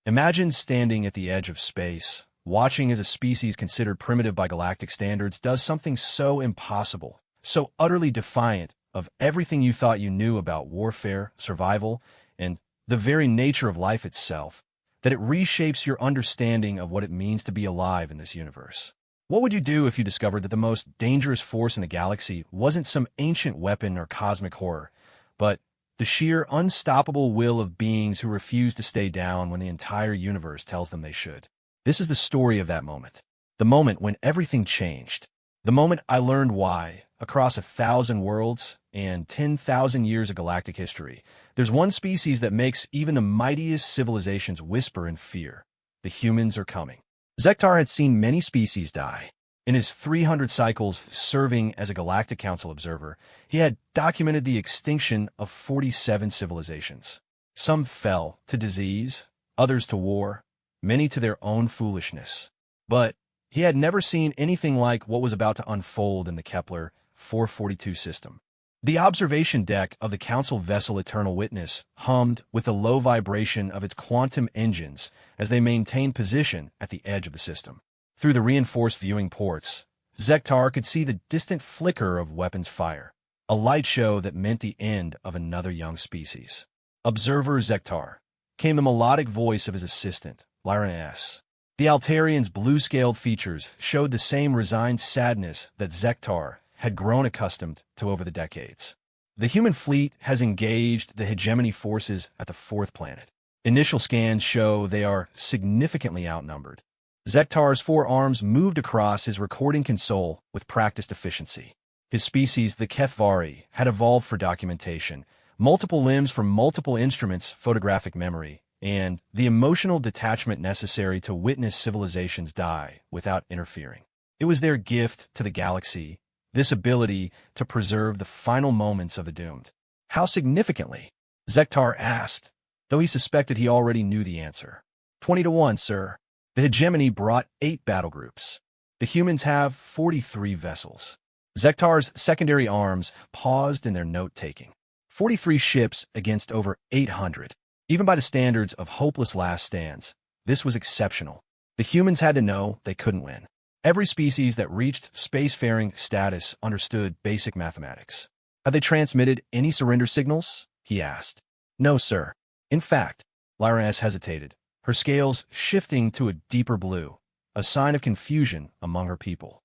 Imagine standing at the edge of space, watching as a species considered primitive by galactic standards does something so impossible, so utterly defiant of everything you thought you knew about warfare, survival, and the very nature of life itself, that it reshapes your understanding of what it means to be alive in this universe. What would you do if you discovered that the most dangerous force in the galaxy wasn't some ancient weapon or cosmic horror, but the sheer unstoppable will of beings who refuse to stay down when the entire universe tells them they should? This is the story of that moment. The moment when everything changed. The moment I learned why, across 1,000 worlds and 10,000 years of galactic history, there's one species that makes even the mightiest civilizations whisper in fear. The humans are coming. Zektar had seen many species die. In his 300 cycles serving as a Galactic Council observer, he had documented the extinction of 47 civilizations. Some fell to disease, others to war, many to their own foolishness. But he had never seen anything like what was about to unfold in the Kepler 442 system. The observation deck of the Council vessel Eternal Witness hummed with the low vibration of its quantum engines as they maintained position at the edge of the system. Through the reinforced viewing ports, Zektar could see the distant flicker of weapons fire, a light show that meant the end of another young species. "Observer Zektar," came the melodic voice of his assistant, Lyra S. The Altarian's blue-scaled features showed the same resigned sadness that Zektar had grown accustomed to over the decades. "The human fleet has engaged the hegemony forces at the fourth planet. Initial scans show they are significantly outnumbered." Zektar's forearms moved across his recording console with practiced efficiency. His species, the Kethvari, had evolved for documentation, multiple limbs from multiple instruments, photographic memory, and the emotional detachment necessary to witness civilizations die without interfering. It was their gift to the galaxy, this ability to preserve the final moments of the doomed. "How significantly?" Zektar asked, though he suspected he already knew the answer. 20 to 1, sir. The hegemony brought 8 battle groups. The humans have 43 vessels. Zektar's secondary arms paused in their note-taking. 43 ships against over 800. Even by the standards of hopeless last stands, this was exceptional. The humans had to know they couldn't win. Every species that reached spacefaring status understood basic mathematics. "Have they transmitted any surrender signals?" he asked. "No, sir." In fact, Lyra S. hesitated, her scales shifting to a deeper blue, a sign of confusion among her people.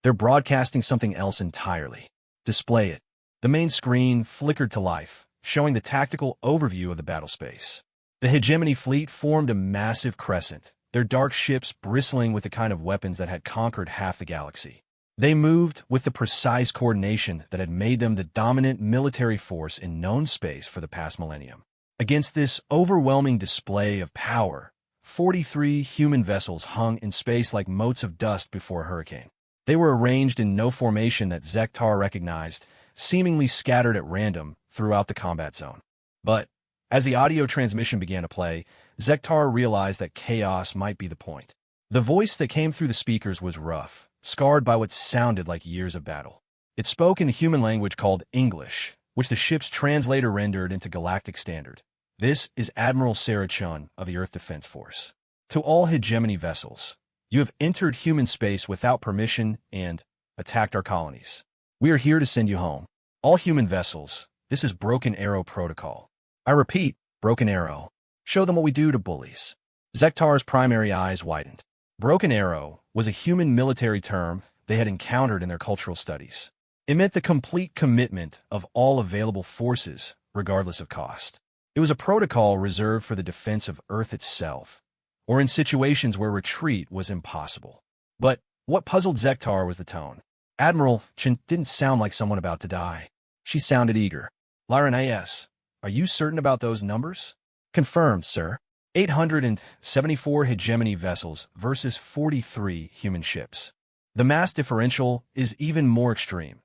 "They're broadcasting something else entirely. Display it." The main screen flickered to life, showing the tactical overview of the battle space. The hegemony fleet formed a massive crescent, their dark ships bristling with the kind of weapons that had conquered half the galaxy. They moved with the precise coordination that had made them the dominant military force in known space for the past millennium. Against this overwhelming display of power, 43 human vessels hung in space like motes of dust before a hurricane. They were arranged in no formation that Zektar recognized, seemingly scattered at random throughout the combat zone. But as the audio transmission began to play, Zektar realized that chaos might be the point. The voice that came through the speakers was rough, scarred by what sounded like years of battle. It spoke in the human language called English, which the ship's translator rendered into galactic standard. "This is Admiral Sarah Chun of the Earth Defense Force. To all hegemony vessels, you have entered human space without permission and attacked our colonies. We are here to send you home. All human vessels, this is Broken Arrow Protocol. I repeat, Broken Arrow. Show them what we do to bullies." Zektar's primary eyes widened. Broken Arrow was a human military term they had encountered in their cultural studies. It meant the complete commitment of all available forces, regardless of cost. It was a protocol reserved for the defense of Earth itself, or in situations where retreat was impossible. But what puzzled Zektar was the tone. Admiral Chen didn't sound like someone about to die. She sounded eager. "Lyran A.S., are you certain about those numbers?" "Confirmed, sir. 874 hegemony vessels versus 43 human ships. The mass differential is even more extreme.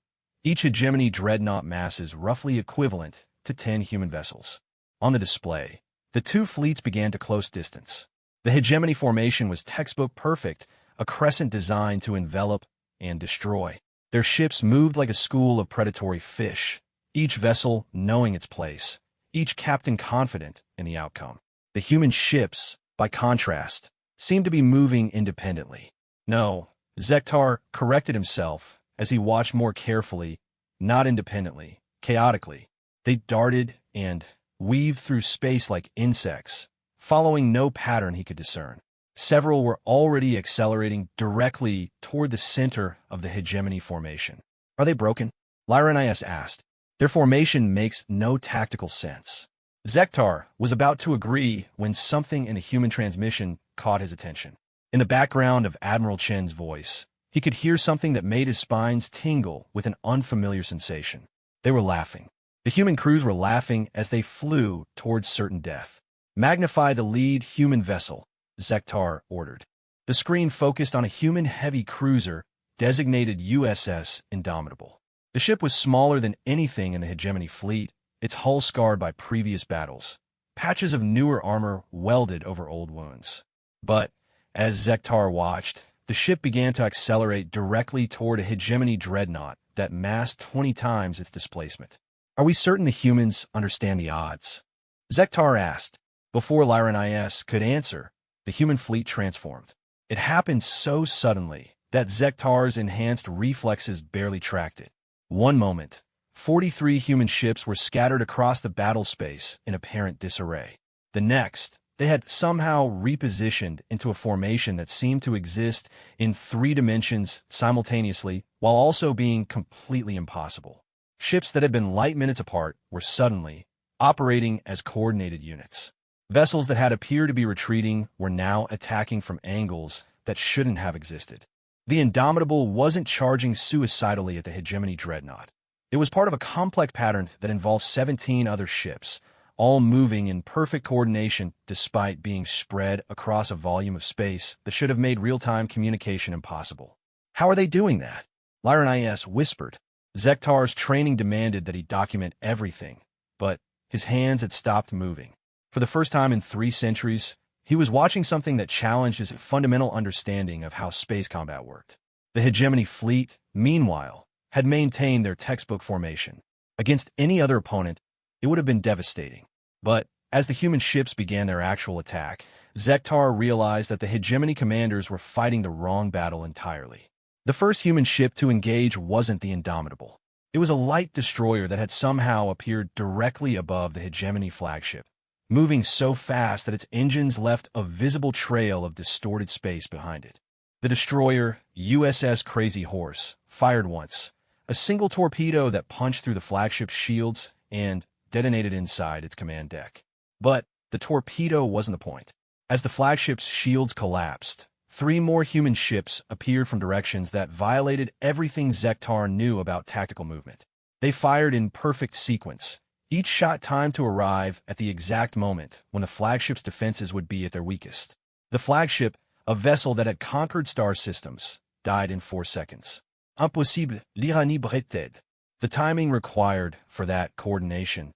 Each hegemony dreadnought mass is roughly equivalent to 10 human vessels." On the display, the two fleets began to close distance. The hegemony formation was textbook perfect, a crescent designed to envelop and destroy. Their ships moved like a school of predatory fish, each vessel knowing its place, each captain confident in the outcome. The human ships, by contrast, seemed to be moving independently. No, Zektar corrected himself as he watched more carefully, not independently, chaotically. They darted and weaved through space like insects, following no pattern he could discern. Several were already accelerating directly toward the center of the hegemony formation. Are they broken? Lyranis asked. Their formation makes no tactical sense. Zektar was about to agree when something in the human transmission caught his attention. In the background of Admiral Chen's voice, he could hear something that made his spines tingle with an unfamiliar sensation. They were laughing. The human crews were laughing as they flew towards certain death. Magnify the lead human vessel, Zektar ordered. The screen focused on a human heavy cruiser designated USS Indomitable. The ship was smaller than anything in the hegemony fleet, its hull scarred by previous battles, patches of newer armor welded over old wounds. But, as Zektar watched, the ship began to accelerate directly toward a hegemony dreadnought that massed 20 times its displacement. Are we certain the humans understand the odds? Zektar asked. Before Lyranis could answer, the human fleet transformed. It happened so suddenly that Zektar's enhanced reflexes barely tracked it. One moment, 43 human ships were scattered across the battle space in apparent disarray. The next, they had somehow repositioned into a formation that seemed to exist in 3 dimensions simultaneously while also being completely impossible. Ships that had been light minutes apart were suddenly operating as coordinated units. Vessels that had appeared to be retreating were now attacking from angles that shouldn't have existed. The Indomitable wasn't charging suicidally at the hegemony dreadnought. It was part of a complex pattern that involved 17 other ships, all moving in perfect coordination despite being spread across a volume of space that should have made real-time communication impossible. How are they doing that? Lyranis whispered. Zektar's training demanded that he document everything, but his hands had stopped moving. For the first time in 3 centuries, he was watching something that challenged his fundamental understanding of how space combat worked. The hegemony fleet, meanwhile, had maintained their textbook formation. Against any other opponent, it would have been devastating. But as the human ships began their actual attack, Zektar realized that the hegemony commanders were fighting the wrong battle entirely. The first human ship to engage wasn't the Indomitable. It was a light destroyer that had somehow appeared directly above the hegemony flagship, moving so fast that its engines left a visible trail of distorted space behind it. The destroyer, USS Crazy Horse, fired once, a single torpedo that punched through the flagship's shields and detonated inside its command deck. But the torpedo wasn't the point. As the flagship's shields collapsed, 3 more human ships appeared from directions that violated everything Zektar knew about tactical movement. They fired in perfect sequence, each shot timed to arrive at the exact moment when the flagship's defenses would be at their weakest. The flagship, a vessel that had conquered star systems, died in 4 seconds. Impossible, l'Iranie breted. The timing required for that coordination,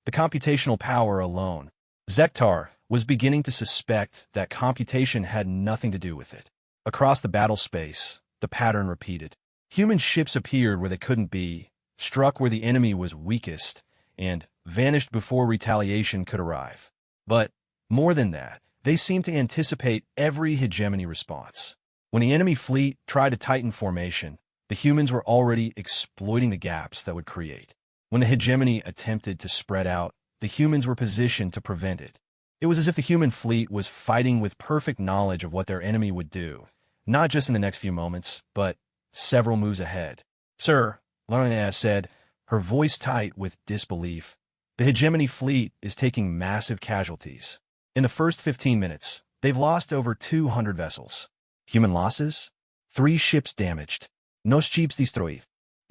the computational power alone. Zektar was beginning to suspect that computation had nothing to do with it. Across the battle space, the pattern repeated. Human ships appeared where they couldn't be, struck where the enemy was weakest, and vanished before retaliation could arrive. But, more than that, they seemed to anticipate every hegemony response. When the enemy fleet tried to tighten formation, the humans were already exploiting the gaps that would create. When the hegemony attempted to spread out, the humans were positioned to prevent it. It was as if the human fleet was fighting with perfect knowledge of what their enemy would do, not just in the next few moments, but several moves ahead. Sir, Lyranis said, her voice tight with disbelief, the hegemony fleet is taking massive casualties. In the first 15 minutes, they've lost over 200 vessels. Human losses? 3 ships damaged. Nos ships destroyed.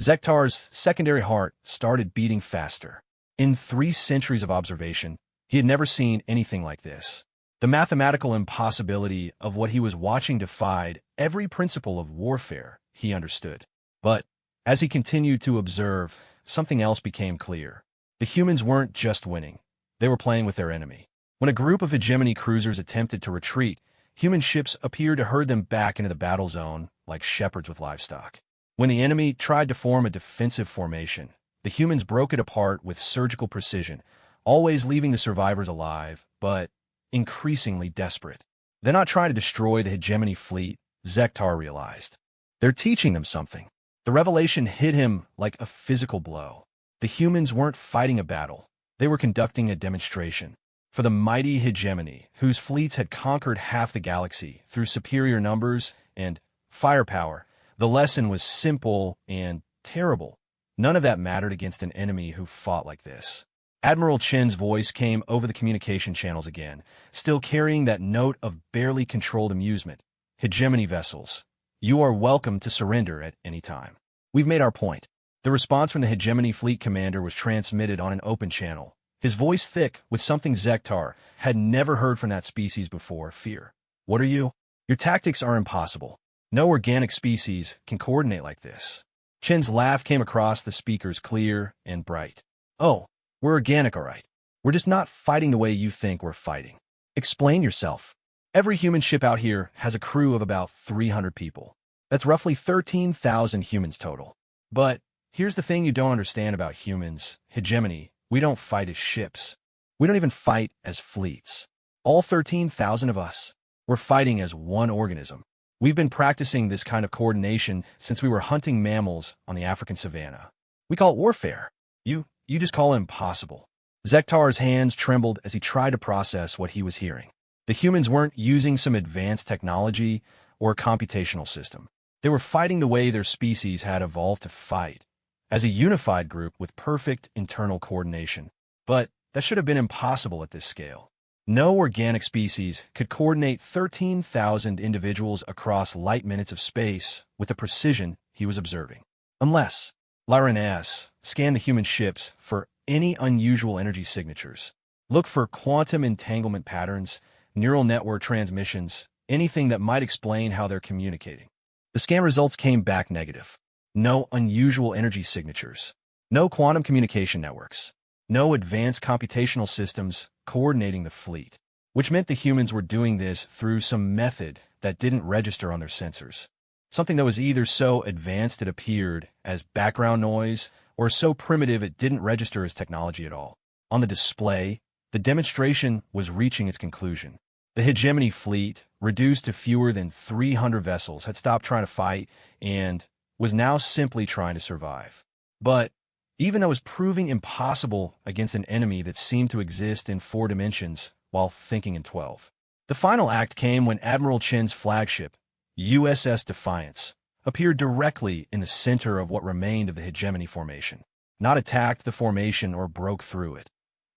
Zektar's secondary heart started beating faster. In 3 centuries of observation, he had never seen anything like this. The mathematical impossibility of what he was watching defied every principle of warfare he understood. But as he continued to observe, something else became clear. The humans weren't just winning. They were playing with their enemy. When a group of hegemony cruisers attempted to retreat, human ships appeared to herd them back into the battle zone like shepherds with livestock. When the enemy tried to form a defensive formation, the humans broke it apart with surgical precision, always leaving the survivors alive, but increasingly desperate. They're not trying to destroy the hegemony fleet, Zektar realized. They're teaching them something. The revelation hit him like a physical blow. The humans weren't fighting a battle. They were conducting a demonstration. For the mighty hegemony, whose fleets had conquered half the galaxy through superior numbers and firepower, the lesson was simple and terrible. None of that mattered against an enemy who fought like this. Admiral Chen's voice came over the communication channels again, still carrying that note of barely controlled amusement. Hegemony vessels, you are welcome to surrender at any time. We've made our point. The response from the hegemony fleet commander was transmitted on an open channel, his voice thick with something Zektar had never heard from that species before: fear. What are you? Your tactics are impossible. No organic species can coordinate like this. Chen's laugh came across the speakers clear and bright. Oh, we're organic, all right. We're just not fighting the way you think we're fighting. Explain yourself. Every human ship out here has a crew of about 300 people. That's roughly 13,000 humans total. But here's the thing you don't understand about humans, hegemony. We don't fight as ships. We don't even fight as fleets. All 13,000 of us, we're fighting as one organism. We've been practicing this kind of coordination since we were hunting mammals on the African savanna. We call it warfare. You just call it impossible. Zektar's hands trembled as he tried to process what he was hearing. The humans weren't using some advanced technology or computational system. They were fighting the way their species had evolved to fight, as a unified group with perfect internal coordination. But that should have been impossible at this scale. No organic species could coordinate 13,000 individuals across light minutes of space with the precision he was observing. Unless Lyran scanned the human ships for any unusual energy signatures. Look for quantum entanglement patterns, neural network transmissions, anything that might explain how they're communicating. The scan results came back negative. No unusual energy signatures. No quantum communication networks. No advanced computational systems coordinating the fleet, which meant the humans were doing this through some method that didn't register on their sensors. Something that was either so advanced it appeared as background noise or so primitive it didn't register as technology at all. On the display, the demonstration was reaching its conclusion. The hegemony fleet, reduced to fewer than 300 vessels, had stopped trying to fight and was now simply trying to survive. But even though it was proving impossible against an enemy that seemed to exist in 4 dimensions while thinking in 12. The final act came when Admiral Chen's flagship, USS Defiance, appeared directly in the center of what remained of the hegemony formation. Not attacked the formation or broke through it.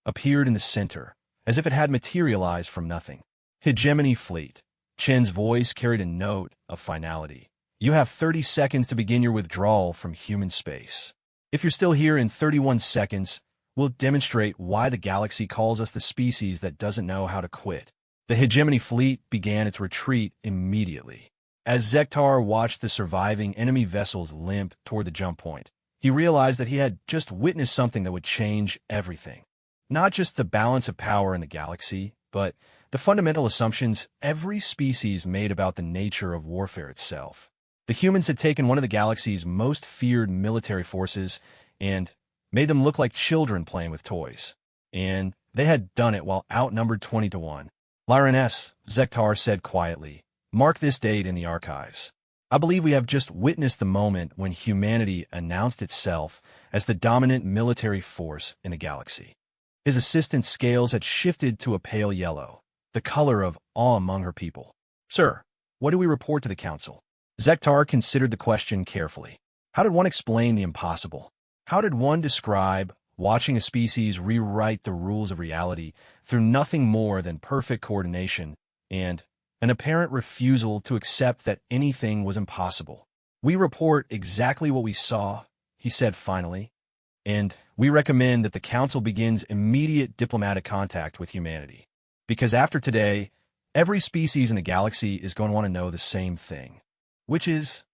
Appeared in the center, as if it had materialized from nothing. Hegemony fleet. Chen's voice carried a note of finality. You have 30 seconds to begin your withdrawal from human space. If you're still here in 31 seconds, we'll demonstrate why the galaxy calls us the species that doesn't know how to quit. The hegemony fleet began its retreat immediately. As Zektar watched the surviving enemy vessels limp toward the jump point, he realized that he had just witnessed something that would change everything. Not just the balance of power in the galaxy, but the fundamental assumptions every species made about the nature of warfare itself. The humans had taken one of the galaxy's most feared military forces and made them look like children playing with toys. And they had done it while outnumbered 20 to 1. Lyran, Zektar said quietly, mark this date in the archives. I believe we have just witnessed the moment when humanity announced itself as the dominant military force in the galaxy. His assistant's scales had shifted to a pale yellow, the color of awe among her people. Sir, what do we report to the council? Zektar considered the question carefully. How did one explain the impossible? How did one describe watching a species rewrite the rules of reality through nothing more than perfect coordination and an apparent refusal to accept that anything was impossible? We report exactly what we saw, he said finally, and we recommend that the council begins immediate diplomatic contact with humanity. Because after today, every species in the galaxy is going to want to know the same thing. Which is,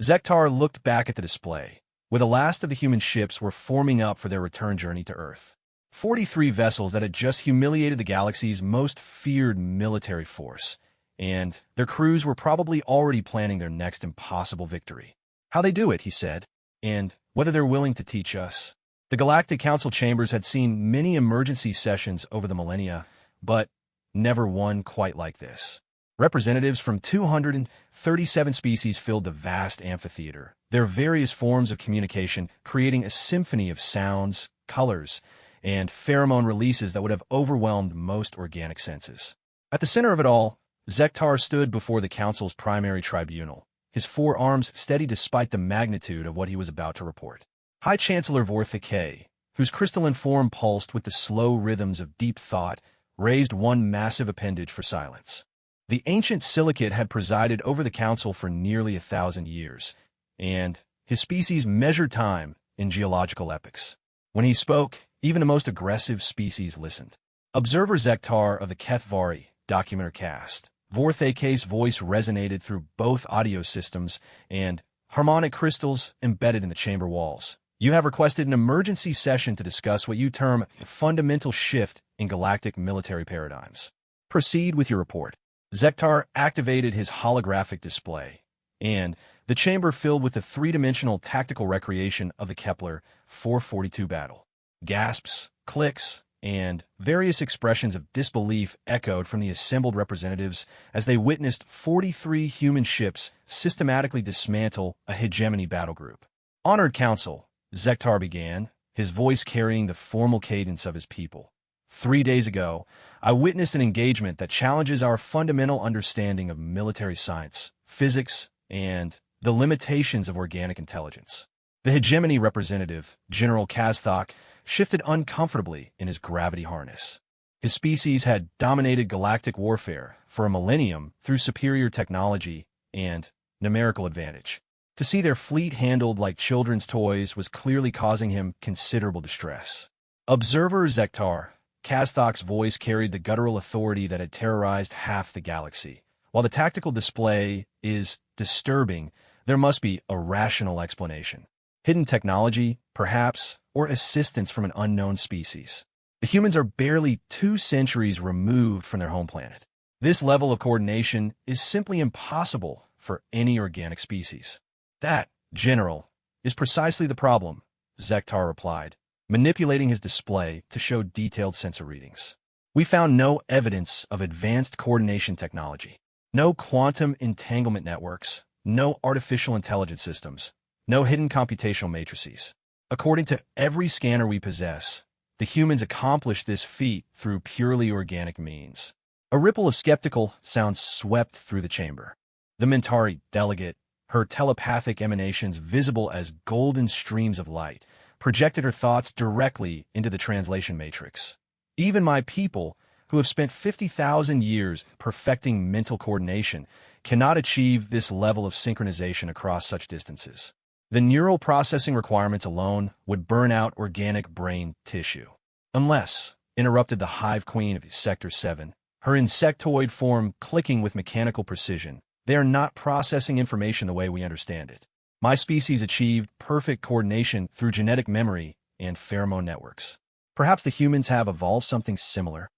Zektar looked back at the display, where the last of the human ships were forming up for their return journey to Earth. 43 vessels that had just humiliated the galaxy's most feared military force, and their crews were probably already planning their next impossible victory. How they do it, he said, and whether they're willing to teach us. The Galactic Council chambers had seen many emergency sessions over the millennia, but never one quite like this. Representatives from 237 species filled the vast amphitheater, their various forms of communication creating a symphony of sounds, colors, and pheromone releases that would have overwhelmed most organic senses. At the center of it all, Zektar stood before the council's primary tribunal, his four arms steady despite the magnitude of what he was about to report. High Chancellor Vorthicke, whose crystalline form pulsed with the slow rhythms of deep thought, raised one massive appendage for silence. The ancient silicate had presided over the council for nearly 1,000 years, and his species measured time in geological epochs. When he spoke, even the most aggressive species listened. Observer Zektar of the Kethvari documenter cast. Vorthicke's voice resonated through both audio systems and harmonic crystals embedded in the chamber walls. You have requested an emergency session to discuss what you term a fundamental shift in galactic military paradigms. Proceed with your report. Zektar activated his holographic display, and the chamber filled with the three-dimensional tactical recreation of the Kepler 442 battle. Gasps, clicks, and various expressions of disbelief echoed from the assembled representatives as they witnessed 43 human ships systematically dismantle a hegemony battle group. Honored Council, Zektar began, his voice carrying the formal cadence of his people. 3 days ago, I witnessed an engagement that challenges our fundamental understanding of military science, physics, and the limitations of organic intelligence. The hegemony representative, General Kazthok, shifted uncomfortably in his gravity harness. His species had dominated galactic warfare for a millennium through superior technology and numerical advantage. To see their fleet handled like children's toys was clearly causing him considerable distress. Observer Zektar, Kazthok's voice carried the guttural authority that had terrorized half the galaxy. While the tactical display is disturbing, there must be a rational explanation. Hidden technology, perhaps, or assistance from an unknown species. The humans are barely 2 centuries removed from their home planet. This level of coordination is simply impossible for any organic species. That, General, is precisely the problem, Zektar replied, manipulating his display to show detailed sensor readings. We found no evidence of advanced coordination technology. No quantum entanglement networks, no artificial intelligence systems, no hidden computational matrices. According to every scanner we possess, the humans accomplished this feat through purely organic means. A ripple of skeptical sounds swept through the chamber. The Mentari delegate, her telepathic emanations visible as golden streams of light, projected her thoughts directly into the translation matrix. Even my people, who have spent 50,000 years perfecting mental coordination, cannot achieve this level of synchronization across such distances. The neural processing requirements alone would burn out organic brain tissue. Unless, interrupted the Hive Queen of Sector 7, her insectoid form clicking with mechanical precision, they are not processing information the way we understand it. My species achieved perfect coordination through genetic memory and pheromone networks. Perhaps the humans have evolved something similar.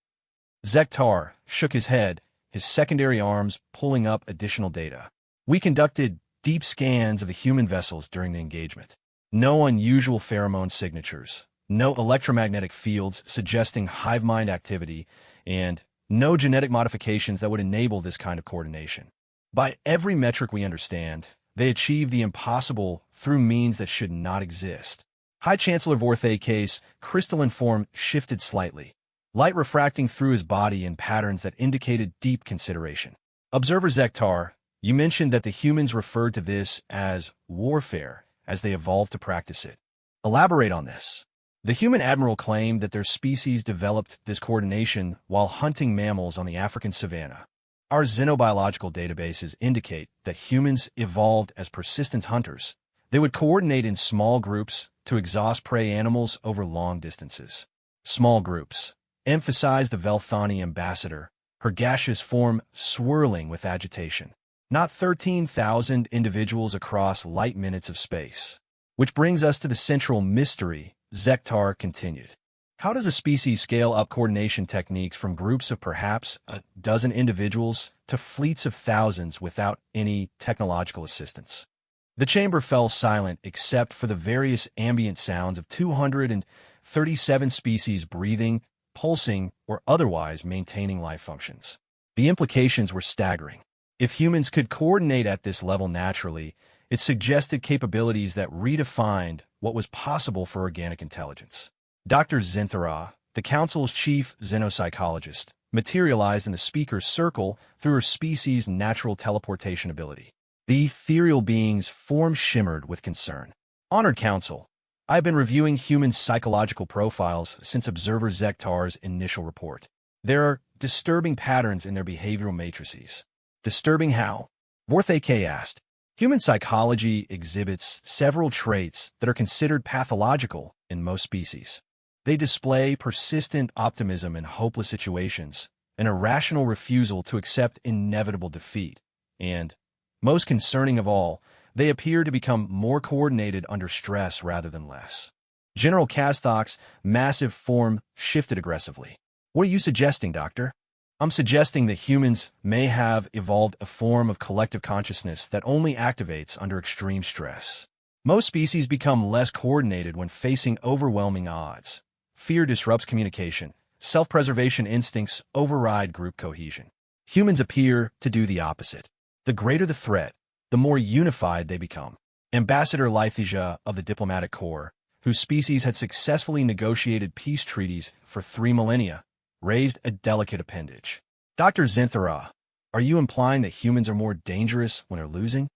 Zektar shook his head, his secondary arms pulling up additional data. We conducted deep scans of the human vessels during the engagement. No unusual pheromone signatures, no electromagnetic fields suggesting hive mind activity, and no genetic modifications that would enable this kind of coordination. By every metric we understand, they achieve the impossible through means that should not exist. High Chancellor Vorthicke's crystalline form shifted slightly, light refracting through his body in patterns that indicated deep consideration. Observer Zektar, you mentioned that the humans referred to this as warfare as they evolved to practice it. Elaborate on this. The human admiral claimed that their species developed this coordination while hunting mammals on the African savanna. Our xenobiological databases indicate that humans evolved as persistent hunters. They would coordinate in small groups to exhaust prey animals over long distances. Small groups, emphasized the Velthani ambassador, her gaseous form swirling with agitation. Not 13,000 individuals across light minutes of space. Which brings us to the central mystery, Zektar continued. How does a species scale up coordination techniques from groups of perhaps a dozen individuals to fleets of thousands without any technological assistance? The chamber fell silent except for the various ambient sounds of 237 species breathing, pulsing, or otherwise maintaining life functions. The implications were staggering. If humans could coordinate at this level naturally, it suggested capabilities that redefined what was possible for organic intelligence. Dr. Zinthara, the Council's chief xenopsychologist, materialized in the speaker's circle through her species' natural teleportation ability. The ethereal being's form shimmered with concern. Honored Council, I have been reviewing human psychological profiles since Observer Zektar's initial report. There are disturbing patterns in their behavioral matrices. Disturbing how? Vorthake asked. Human psychology exhibits several traits that are considered pathological in most species. They display persistent optimism in hopeless situations, an irrational refusal to accept inevitable defeat, and, most concerning of all, they appear to become more coordinated under stress rather than less. General Kastok's massive form shifted aggressively. What are you suggesting, Doctor? I'm suggesting that humans may have evolved a form of collective consciousness that only activates under extreme stress. Most species become less coordinated when facing overwhelming odds. Fear disrupts communication. Self-preservation instincts override group cohesion. Humans appear to do the opposite. The greater the threat, the more unified they become. Ambassador Lythesia of the Diplomatic Corps, whose species had successfully negotiated peace treaties for 3 millennia, raised a delicate appendage. Dr. Zinthara, are you implying that humans are more dangerous when they're losing?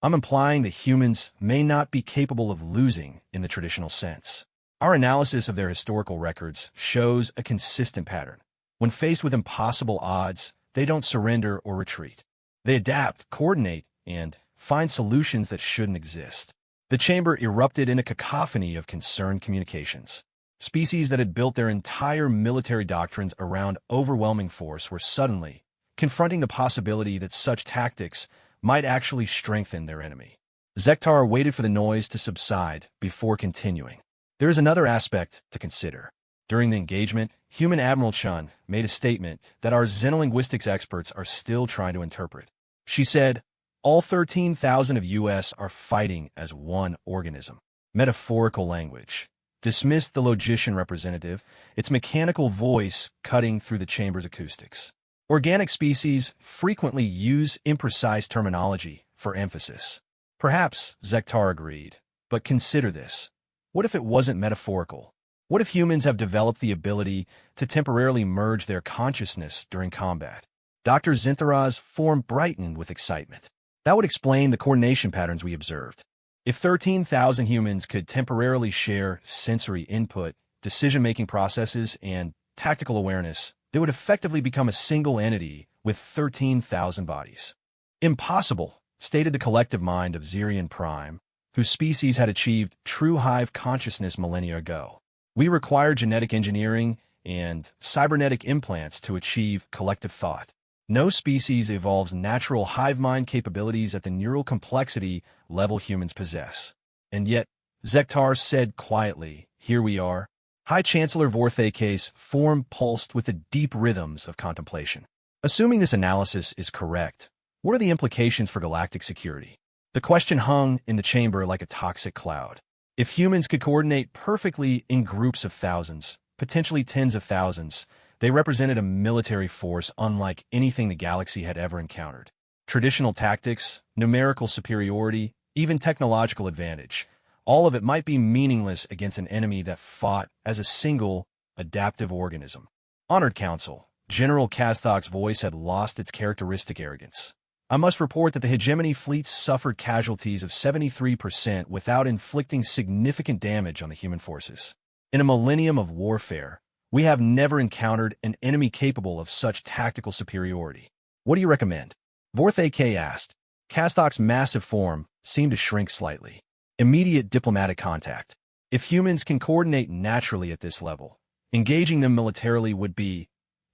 I'm implying that humans may not be capable of losing in the traditional sense. Our analysis of their historical records shows a consistent pattern. When faced with impossible odds, they don't surrender or retreat. They adapt, coordinate, and find solutions that shouldn't exist. The chamber erupted in a cacophony of concerned communications. Species that had built their entire military doctrines around overwhelming force were suddenly confronting the possibility that such tactics might actually strengthen their enemy. Zektar waited for the noise to subside before continuing. There is another aspect to consider. During the engagement, Human Admiral Chun made a statement that our xenolinguistics experts are still trying to interpret. She said, all 13,000 of US are fighting as one organism. Metaphorical language. Dismissed the logician representative, its mechanical voice cutting through the chamber's acoustics. Organic species frequently use imprecise terminology for emphasis. Perhaps, Zektar agreed, but consider this. What if it wasn't metaphorical? What if humans have developed the ability to temporarily merge their consciousness during combat? Dr. Zinthara's form brightened with excitement. That would explain the coordination patterns we observed. If 13,000 humans could temporarily share sensory input, decision-making processes, and tactical awareness, they would effectively become a single entity with 13,000 bodies. Impossible, stated the collective mind of Zirian Prime, whose species had achieved true hive consciousness millennia ago. We require genetic engineering and cybernetic implants to achieve collective thought. No species evolves natural hive mind capabilities at the neural complexity level humans possess. And yet, Zektar said quietly, here we are. High Chancellor Vorthake's form pulsed with the deep rhythms of contemplation. Assuming this analysis is correct, what are the implications for galactic security? The question hung in the chamber like a toxic cloud. If humans could coordinate perfectly in groups of thousands, potentially tens of thousands, they represented a military force unlike anything the galaxy had ever encountered. Traditional tactics, numerical superiority, even technological advantage, all of it might be meaningless against an enemy that fought as a single, adaptive organism. Honored Council, General Kastok's voice had lost its characteristic arrogance. I must report that the hegemony fleets suffered casualties of 73% without inflicting significant damage on the human forces. In a millennium of warfare, we have never encountered an enemy capable of such tactical superiority. What do you recommend? Vorthake asked. Kastok's massive form seemed to shrink slightly. Immediate diplomatic contact. If humans can coordinate naturally at this level, engaging them militarily would be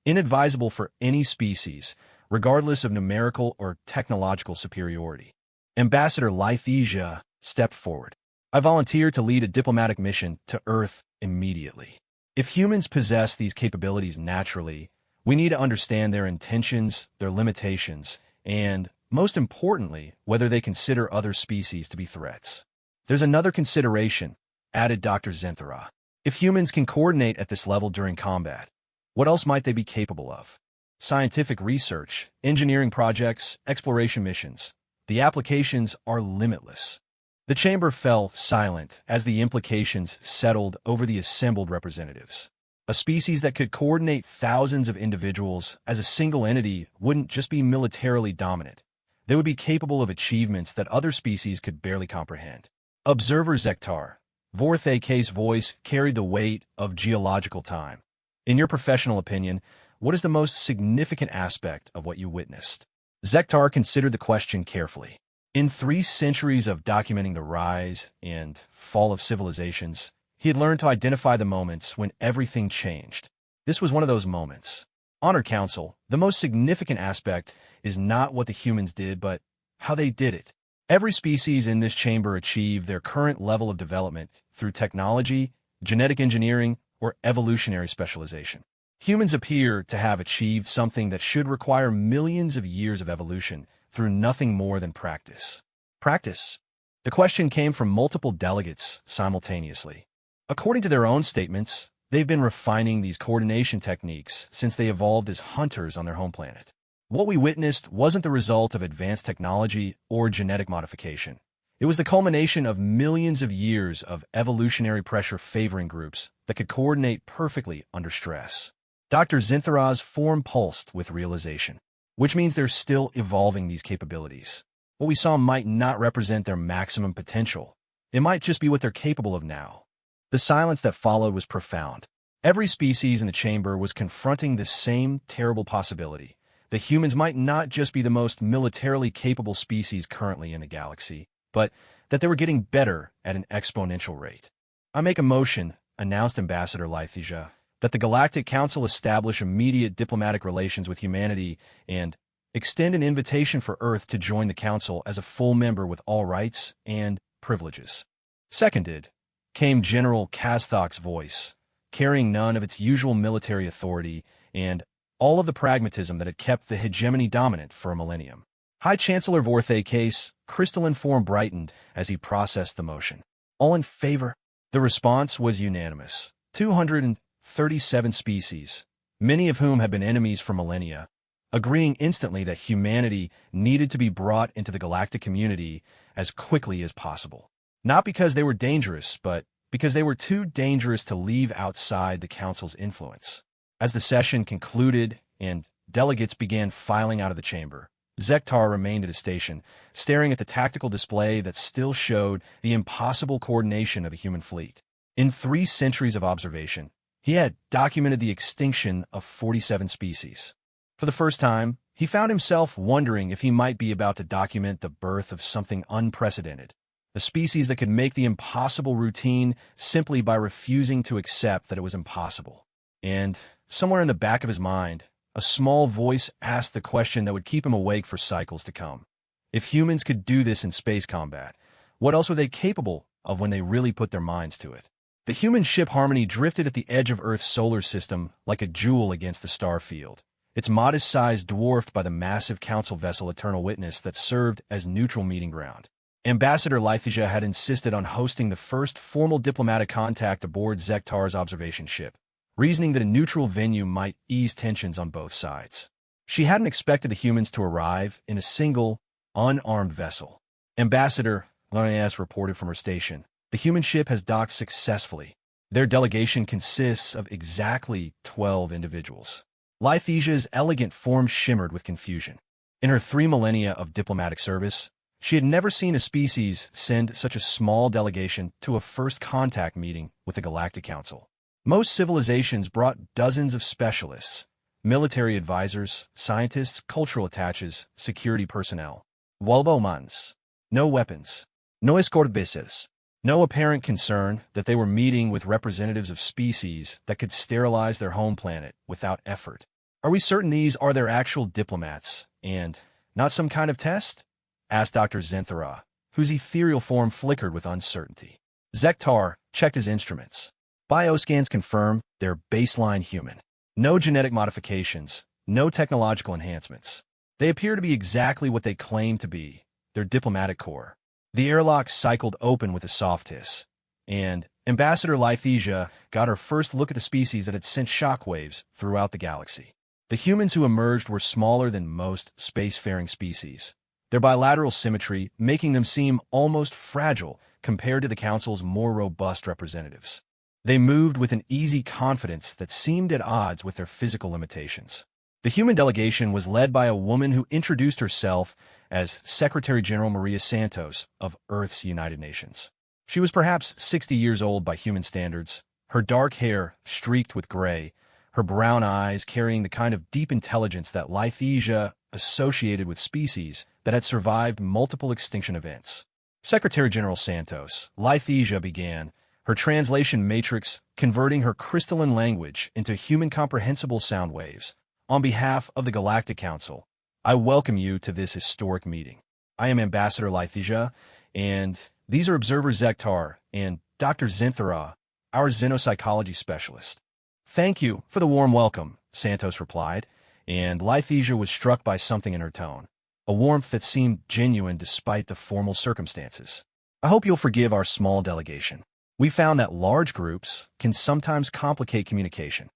inadvisable for any species, regardless of numerical or technological superiority. Ambassador Lythesia stepped forward. I volunteer to lead a diplomatic mission to Earth immediately. If humans possess these capabilities naturally, we need to understand their intentions, their limitations, and, most importantly, whether they consider other species to be threats. There's another consideration, added Dr. Zinthara. If humans can coordinate at this level during combat, what else might they be capable of? Scientific research, engineering projects, exploration missions. The applications are limitless. The chamber fell silent as the implications settled over the assembled representatives. A species that could coordinate thousands of individuals as a single entity wouldn't just be militarily dominant. They would be capable of achievements that other species could barely comprehend. Observer Zektar. Vorthak's voice carried the weight of geological time. In your professional opinion, what is the most significant aspect of what you witnessed? Zektar considered the question carefully. In 3 centuries of documenting the rise and fall of civilizations, he had learned to identify the moments when everything changed. This was one of those moments. Honor Council, the most significant aspect is not what the humans did, but how they did it. Every species in this chamber achieved their current level of development through technology, genetic engineering, or evolutionary specialization. Humans appear to have achieved something that should require millions of years of evolution through nothing more than practice. Practice? The question came from multiple delegates simultaneously. According to their own statements, they've been refining these coordination techniques since they evolved as hunters on their home planet. What we witnessed wasn't the result of advanced technology or genetic modification. It was the culmination of millions of years of evolutionary pressure favoring groups that could coordinate perfectly under stress. Dr. Zinthara's form pulsed with realization, which means they're still evolving these capabilities. What we saw might not represent their maximum potential. It might just be what they're capable of now. The silence that followed was profound. Every species in the chamber was confronting the same terrible possibility. The humans might not just be the most militarily capable species currently in the galaxy, but that they were getting better at an exponential rate. I make a motion, announced Ambassador Lythesia, that the Galactic Council establish immediate diplomatic relations with humanity and extend an invitation for Earth to join the Council as a full member with all rights and privileges. Seconded, came General Kazthok's voice, carrying none of its usual military authority and all of the pragmatism that had kept the hegemony dominant for a millennium. High Chancellor Vorthak's crystalline form brightened as he processed the motion. All in favor? The response was unanimous. 237 species, many of whom had been enemies for millennia, agreeing instantly that humanity needed to be brought into the galactic community as quickly as possible. Not because they were dangerous, but because they were too dangerous to leave outside the Council's influence. As the session concluded and delegates began filing out of the chamber, Zektar remained at his station, staring at the tactical display that still showed the impossible coordination of a human fleet. In 3 centuries of observation, he had documented the extinction of 47 species. For the first time, he found himself wondering if he might be about to document the birth of something unprecedented, a species that could make the impossible routine simply by refusing to accept that it was impossible. And somewhere in the back of his mind, a small voice asked the question that would keep him awake for cycles to come. If humans could do this in space combat, what else were they capable of when they really put their minds to it? The human ship Harmony drifted at the edge of Earth's solar system like a jewel against the star field, its modest size dwarfed by the massive council vessel Eternal Witness that served as neutral meeting ground. Ambassador Lythesia had insisted on hosting the first formal diplomatic contact aboard Zektar's observation ship, reasoning that a neutral venue might ease tensions on both sides. She hadn't expected the humans to arrive in a single, unarmed vessel. Ambassador Lythesia reported from her station, the human ship has docked successfully. Their delegation consists of exactly 12 individuals. Lythesia's elegant form shimmered with confusion. In her 3 millennia of diplomatic service, she had never seen a species send such a small delegation to a first contact meeting with the Galactic Council. Most civilizations brought dozens of specialists, military advisors, scientists, cultural attaches, security personnel. Walbomans. No weapons. No escortbeses. No apparent concern that they were meeting with representatives of species that could sterilize their home planet without effort. Are we certain these are their actual diplomats, and not some kind of test? Asked Dr. Zinthara, whose ethereal form flickered with uncertainty. Zektar checked his instruments. Bioscans confirm they're baseline human. No genetic modifications, no technological enhancements. They appear to be exactly what they claim to be, their diplomatic corps. The airlock cycled open with a soft hiss, and Ambassador Lythesia got her first look at the species that had sent shockwaves throughout the galaxy. The humans who emerged were smaller than most spacefaring species, their bilateral symmetry making them seem almost fragile compared to the Council's more robust representatives. They moved with an easy confidence that seemed at odds with their physical limitations. The human delegation was led by a woman who introduced herself as Secretary General Maria Santos of Earth's United Nations. She was perhaps 60 years old by human standards, her dark hair streaked with gray, her brown eyes carrying the kind of deep intelligence that Lithasia associated with species that had survived multiple extinction events. Secretary General Santos, Lithasia began, her translation matrix converting her crystalline language into human-comprehensible sound waves. On behalf of the Galactic Council, I welcome you to this historic meeting. I am Ambassador Lithasia, and these are Observer Zektar and Dr. Zinthara, our xenopsychology specialist. Thank you for the warm welcome, Santos replied, and Lithasia was struck by something in her tone, a warmth that seemed genuine despite the formal circumstances. I hope you'll forgive our small delegation. We found that large groups can sometimes complicate communication.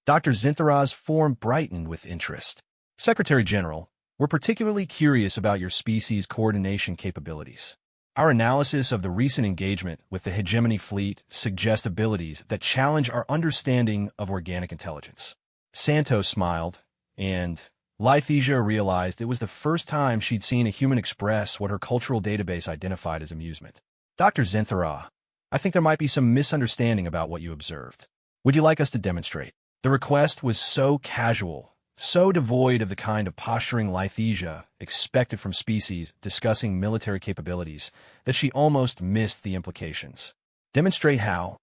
Dr. Zinthara's form brightened with interest. Secretary General, we're particularly curious about your species' coordination capabilities. Our analysis of the recent engagement with the hegemony fleet suggests abilities that challenge our understanding of organic intelligence. Santos smiled, and Lithasia realized it was the first time she'd seen a human express what her cultural database identified as amusement. Dr. Zinthara, I think there might be some misunderstanding about what you observed. Would you like us to demonstrate? The request was so casual, so devoid of the kind of posturing Lithasia expected from species discussing military capabilities, that she almost missed the implications. Demonstrate how?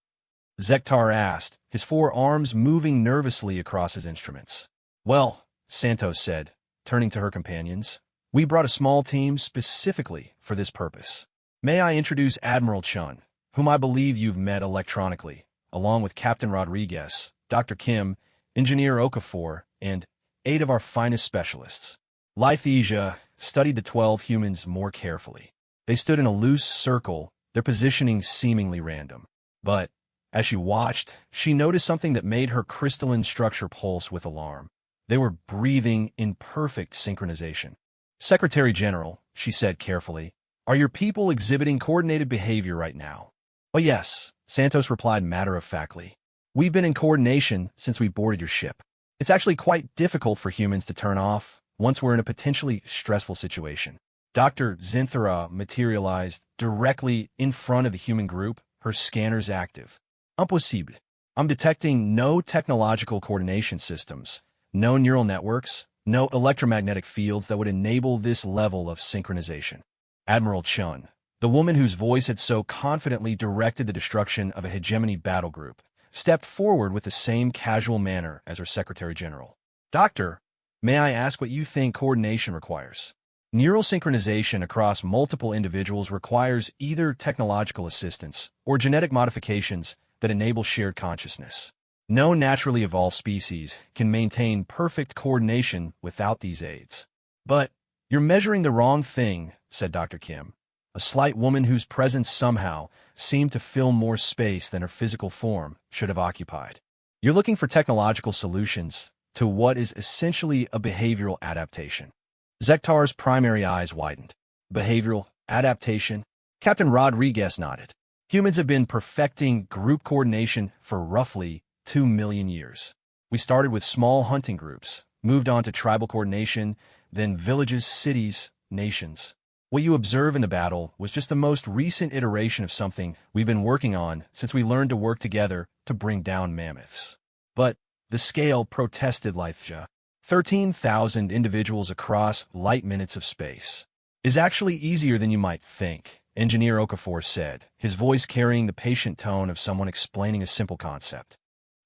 Zektar asked, his forearms moving nervously across his instruments. Well, Santos said, turning to her companions, we brought a small team specifically for this purpose. May I introduce Admiral Chun, whom I believe you've met electronically, along with Captain Rodriguez, Dr. Kim, Engineer Okafor, and 8 of our finest specialists. Lithasia studied the 12 humans more carefully. They stood in a loose circle, their positioning seemingly random. But, as she watched, she noticed something that made her crystalline structure pulse with alarm. They were breathing in perfect synchronization. Secretary General, she said carefully, are your people exhibiting coordinated behavior right now? Oh yes, Santos replied matter-of-factly. We've been in coordination since we boarded your ship. It's actually quite difficult for humans to turn off once we're in a potentially stressful situation. Dr. Zinthara materialized directly in front of the human group, her scanners active. Impossible. I'm detecting no technological coordination systems, no neural networks, no electromagnetic fields that would enable this level of synchronization. Admiral Chun, the woman whose voice had so confidently directed the destruction of a hegemony battle group, stepped forward with the same casual manner as her Secretary General. Doctor, may I ask what you think coordination requires? Neural synchronization across multiple individuals requires either technological assistance or genetic modifications that enable shared consciousness. No naturally evolved species can maintain perfect coordination without these aids. But you're measuring the wrong thing, said Dr. Kim, a slight woman whose presence somehow seemed to fill more space than her physical form should have occupied. You're looking for technological solutions to what is essentially a behavioral adaptation. Zektar's primary eyes widened. Behavioral adaptation? Captain Rodriguez nodded. Humans have been perfecting group coordination for roughly 2 million years. We started with small hunting groups, moved on to tribal coordination, then villages, cities, nations. What you observe in the battle was just the most recent iteration of something we've been working on since we learned to work together to bring down mammoths. But the scale protested Lithasia. 13,000 individuals across light minutes of space is actually easier than you might think, Engineer Okafor said, his voice carrying the patient tone of someone explaining a simple concept.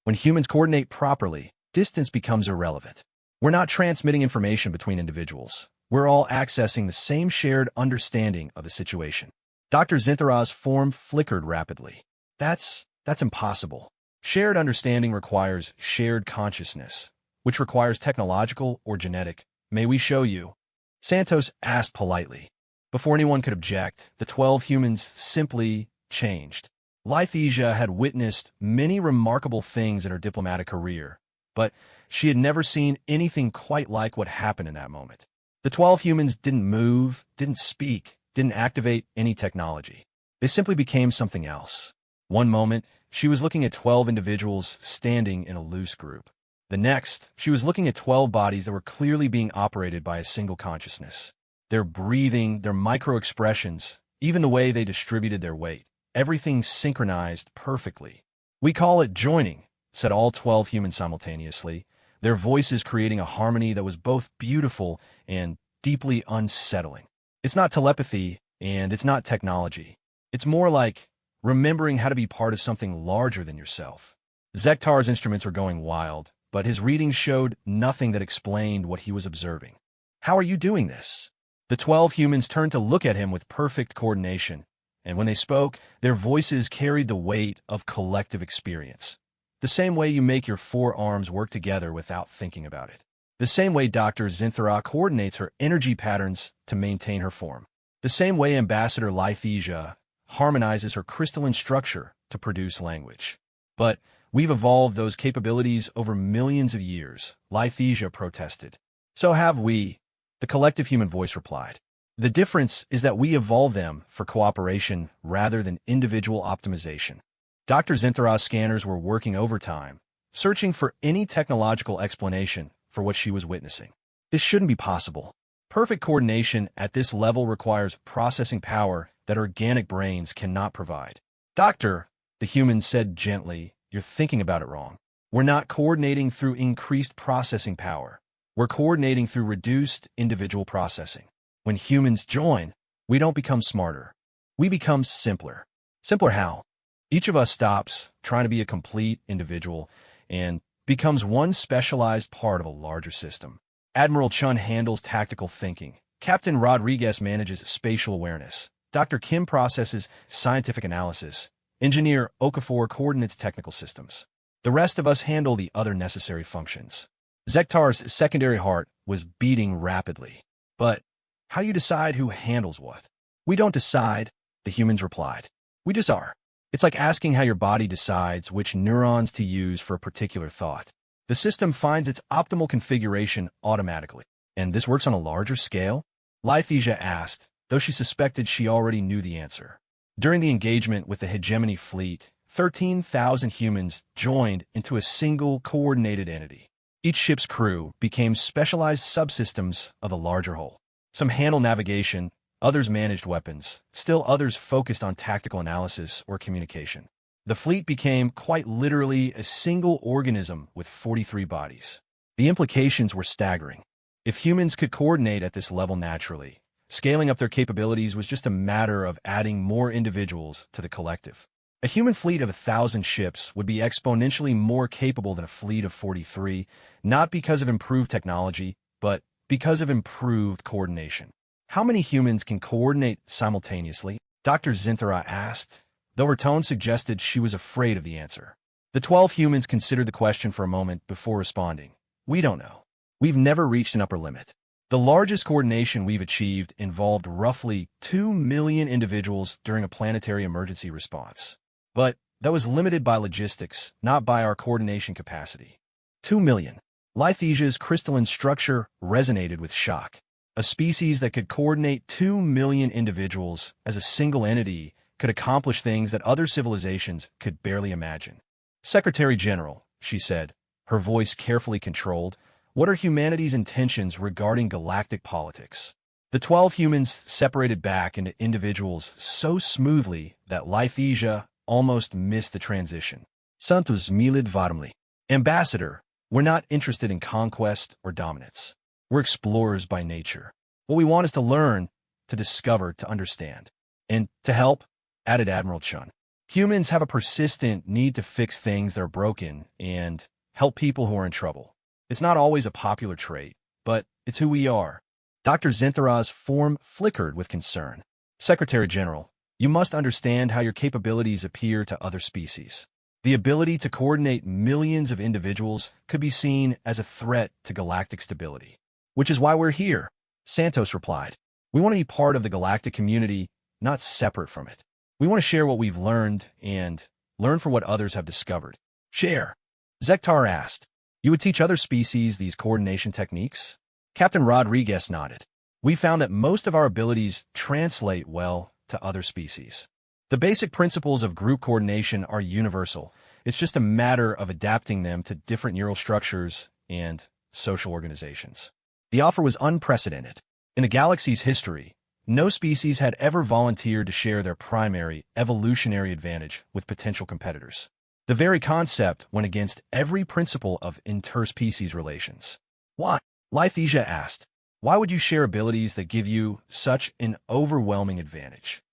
When humans coordinate properly, distance becomes irrelevant. We're not transmitting information between individuals. We're all accessing the same shared understanding of the situation. Dr. Zinthara's form flickered rapidly. That's impossible. Shared understanding requires shared consciousness, which requires technological or genetic. May we show you? Santos asked politely. Before anyone could object, the 12 humans simply changed. Lithasia had witnessed many remarkable things in her diplomatic career, but she had never seen anything quite like what happened in that moment. The 12 humans didn't move, didn't speak, didn't activate any technology. They simply became something else. One moment, she was looking at 12 individuals standing in a loose group. The next, she was looking at 12 bodies that were clearly being operated by a single consciousness. Their breathing, their micro-expressions, even the way they distributed their weight, everything synchronized perfectly. "We call it joining," said all 12 humans simultaneously, their voices creating a harmony that was both beautiful and deeply unsettling. It's not telepathy, and it's not technology. It's more like remembering how to be part of something larger than yourself. Zektar's instruments were going wild, but his readings showed nothing that explained what he was observing. "How are you doing this?" The 12 humans turned to look at him with perfect coordination, and when they spoke, their voices carried the weight of collective experience. The same way you make your forearms work together without thinking about it. The same way Dr. Zinthara coordinates her energy patterns to maintain her form. The same way Ambassador Lythesia harmonizes her crystalline structure to produce language. "But we've evolved those capabilities over millions of years," Lythesia protested. "So have we," the collective human voice replied. "The difference is that we evolve them for cooperation rather than individual optimization." Dr. Zinthara's scanners were working overtime, searching for any technological explanation for what she was witnessing. This shouldn't be possible. Perfect coordination at this level requires processing power that organic brains cannot provide. "Doctor," the human said gently, "you're thinking about it wrong. We're not coordinating through increased processing power. We're coordinating through reduced individual processing. When humans join, we don't become smarter. We become simpler." "Simpler how?" "Each of us stops trying to be a complete individual and becomes one specialized part of a larger system. Admiral Chun handles tactical thinking. Captain Rodriguez manages spatial awareness. Dr. Kim processes scientific analysis. Engineer Okafor coordinates technical systems. The rest of us handle the other necessary functions." Zektar's secondary heart was beating rapidly. "But how do you decide who handles what?" "We don't decide," the humans replied. "We just are. It's like asking how your body decides which neurons to use for a particular thought. The system finds its optimal configuration automatically." "And this works on a larger scale?" Lythesia asked, though she suspected she already knew the answer. During the engagement with the Hegemony fleet, 13,000 humans joined into a single coordinated entity. Each ship's crew became specialized subsystems of a larger whole. Some handled navigation, others managed weapons, still others focused on tactical analysis or communication. The fleet became quite literally a single organism with 43 bodies. The implications were staggering. If humans could coordinate at this level naturally, scaling up their capabilities was just a matter of adding more individuals to the collective. A human fleet of 1,000 ships would be exponentially more capable than a fleet of 43, not because of improved technology, but because of improved coordination. "How many humans can coordinate simultaneously?" Dr. Zinthara asked, though her tone suggested she was afraid of the answer. The 12 humans considered the question for a moment before responding. "We don't know. We've never reached an upper limit. The largest coordination we've achieved involved roughly 2 million individuals during a planetary emergency response. But that was limited by logistics, not by our coordination capacity." 2 million. Lythesia's crystalline structure resonated with shock. A species that could coordinate 2 million individuals as a single entity could accomplish things that other civilizations could barely imagine. "Secretary General," she said, her voice carefully controlled, "what are humanity's intentions regarding galactic politics?" The 12 humans separated back into individuals so smoothly that Lythesia almost missed the transition. "Santos milid varmly. Ambassador, we're not interested in conquest or dominance. We're explorers by nature. What we want is to learn, to discover, to understand. And to help," added Admiral Chun. "Humans have a persistent need to fix things that are broken and help people who are in trouble. It's not always a popular trait, but it's who we are." Dr. Zinthara's form flickered with concern. "Secretary General, you must understand how your capabilities appear to other species. The ability to coordinate millions of individuals could be seen as a threat to galactic stability. Which is why we're here," Santos replied. "We want to be part of the galactic community, not separate from it. We want to share what we've learned and learn from what others have discovered." "Share?" Zektar asked. You would teach other species these coordination techniques? Captain Rodriguez nodded. We found that most of our abilities translate well to other species. The basic principles of group coordination are universal. It's just a matter of adapting them to different neural structures and social organizations. The offer was unprecedented. In the galaxy's history, no species had ever volunteered to share their primary evolutionary advantage with potential competitors. The very concept went against every principle of interspecies relations. Why? Lythesia asked. Why would you share abilities that give you such an overwhelming advantage?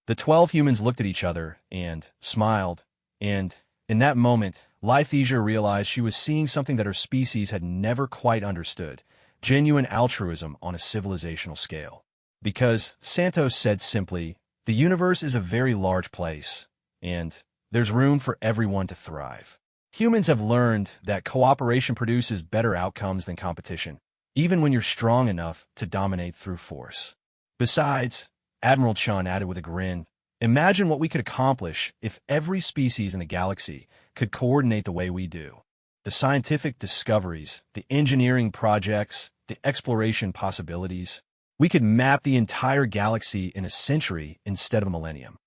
The 12 humans looked at each other and smiled, and in that moment, Lythesia realized she was seeing something that her species had never quite understood: genuine altruism on a civilizational scale. Because, Santos said simply, the universe is a very large place, and there's room for everyone to thrive. Humans have learned that cooperation produces better outcomes than competition, even when you're strong enough to dominate through force. Besides, Admiral Chun added with a grin, imagine what we could accomplish if every species in the galaxy could coordinate the way we do. The scientific discoveries, the engineering projects, the exploration possibilities. We could map the entire galaxy in a century instead of a millennium.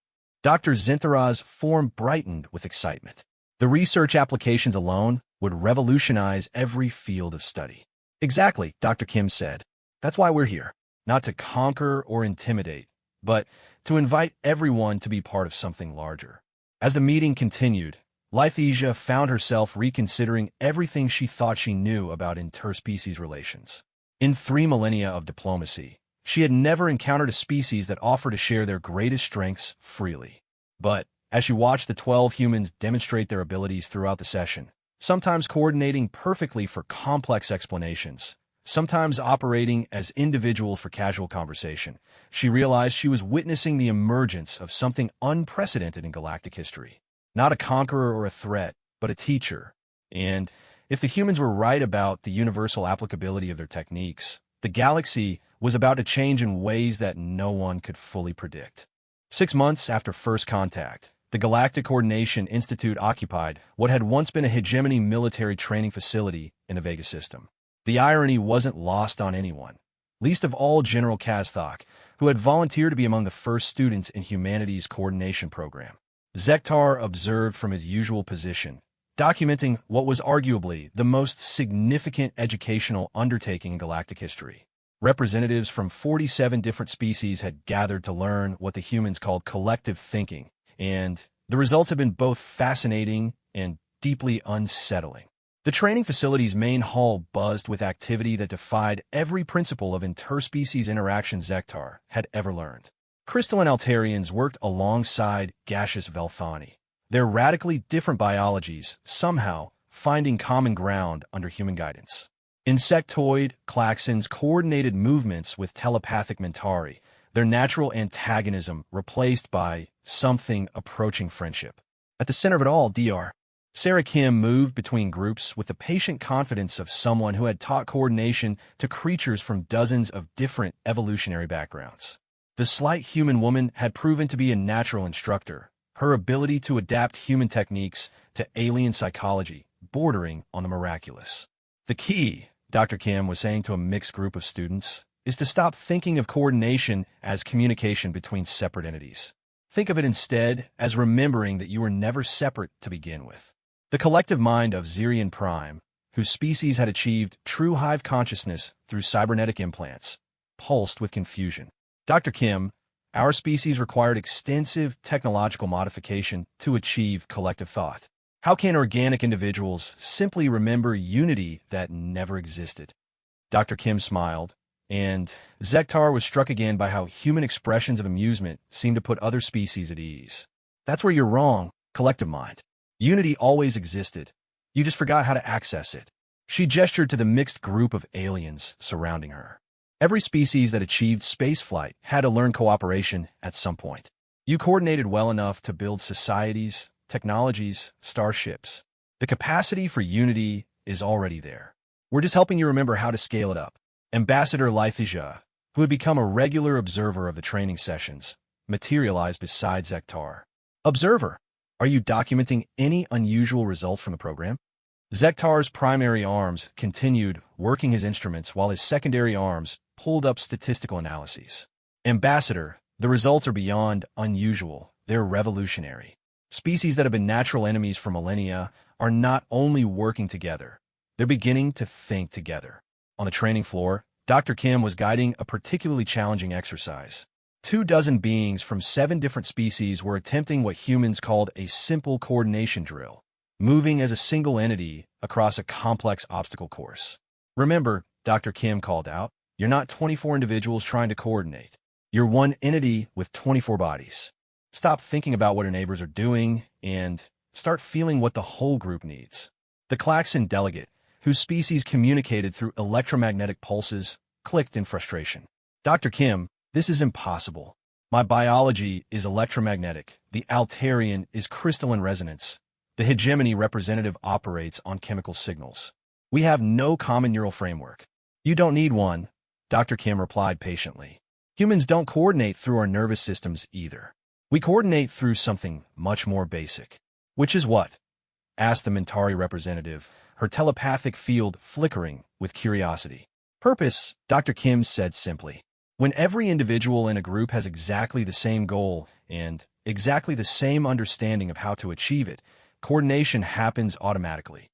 Dr. Zinthara's form brightened with excitement. The research applications alone would revolutionize every field of study. Exactly, Dr. Kim said. That's why we're here. Not to conquer or intimidate, but to invite everyone to be part of something larger. As the meeting continued, Lythesia found herself reconsidering everything she thought she knew about interspecies relations. In 3 millennia of diplomacy, she had never encountered a species that offered to share their greatest strengths freely. But, as she watched the 12 humans demonstrate their abilities throughout the session, sometimes coordinating perfectly for complex explanations, sometimes operating as individuals for casual conversation, she realized she was witnessing the emergence of something unprecedented in galactic history. Not a conqueror or a threat, but a teacher. And if the humans were right about the universal applicability of their techniques, the galaxy was about to change in ways that no one could fully predict. 6 months after first contact, the Galactic Coordination Institute occupied what had once been a hegemony military training facility in the Vega system. The irony wasn't lost on anyone, least of all General Kazthok, who had volunteered to be among the first students in humanities coordination program. Zektar observed from his usual position, documenting what was arguably the most significant educational undertaking in galactic history. Representatives from 47 different species had gathered to learn what the humans called collective thinking, and the results have been both fascinating and deeply unsettling. The training facility's main hall buzzed with activity that defied every principle of interspecies interaction Zektar had ever learned. Crystalline Altarians worked alongside gaseous Velthani, their radically different biologies somehow finding common ground under human guidance. Insectoid Klaxons coordinated movements with telepathic Mentari, their natural antagonism replaced by something approaching friendship. At the center of it all, Dr. Sarah Kim moved between groups with the patient confidence of someone who had taught coordination to creatures from dozens of different evolutionary backgrounds. The slight human woman had proven to be a natural instructor, her ability to adapt human techniques to alien psychology bordering on the miraculous. The key, Dr. Kim was saying to a mixed group of students, is to stop thinking of coordination as communication between separate entities. Think of it instead as remembering that you were never separate to begin with. The collective mind of Zirian Prime, whose species had achieved true hive consciousness through cybernetic implants, pulsed with confusion. Dr. Kim, our species required extensive technological modification to achieve collective thought. How can organic individuals simply remember unity that never existed? Dr. Kim smiled, and Zektar was struck again by how human expressions of amusement seemed to put other species at ease. That's where you're wrong, collective mind. Unity always existed. You just forgot how to access it. She gestured to the mixed group of aliens surrounding her. Every species that achieved spaceflight had to learn cooperation at some point. You coordinated well enough to build societies, technologies, starships. The capacity for unity is already there. We're just helping you remember how to scale it up. Ambassador Lythesia, who had become a regular observer of the training sessions, materialized beside Zektar. Observer, are you documenting any unusual results from the program? Zektar's primary arms continued working his instruments while his secondary arms pulled up statistical analyses. Ambassador, the results are beyond unusual. They're revolutionary. Species that have been natural enemies for millennia are not only working together, they're beginning to think together. On the training floor, Dr. Kim was guiding a particularly challenging exercise. 24 beings from 7 different species were attempting what humans called a simple coordination drill, moving as a single entity across a complex obstacle course. Remember, Dr. Kim called out, you're not 24 individuals trying to coordinate. You're one entity with 24 bodies. Stop thinking about what your neighbors are doing and start feeling what the whole group needs. The Klaxon delegate, whose species communicated through electromagnetic pulses, clicked in frustration. Dr. Kim, this is impossible. My biology is electromagnetic. The Altarian is crystalline resonance. The hegemony representative operates on chemical signals. We have no common neural framework. You don't need one, Dr. Kim replied patiently. Humans don't coordinate through our nervous systems either. We coordinate through something much more basic. Which is what? Asked the Mentari representative, her telepathic field flickering with curiosity. Purpose, Dr. Kim said simply. When every individual in a group has exactly the same goal and exactly the same understanding of how to achieve it, coordination happens automatically.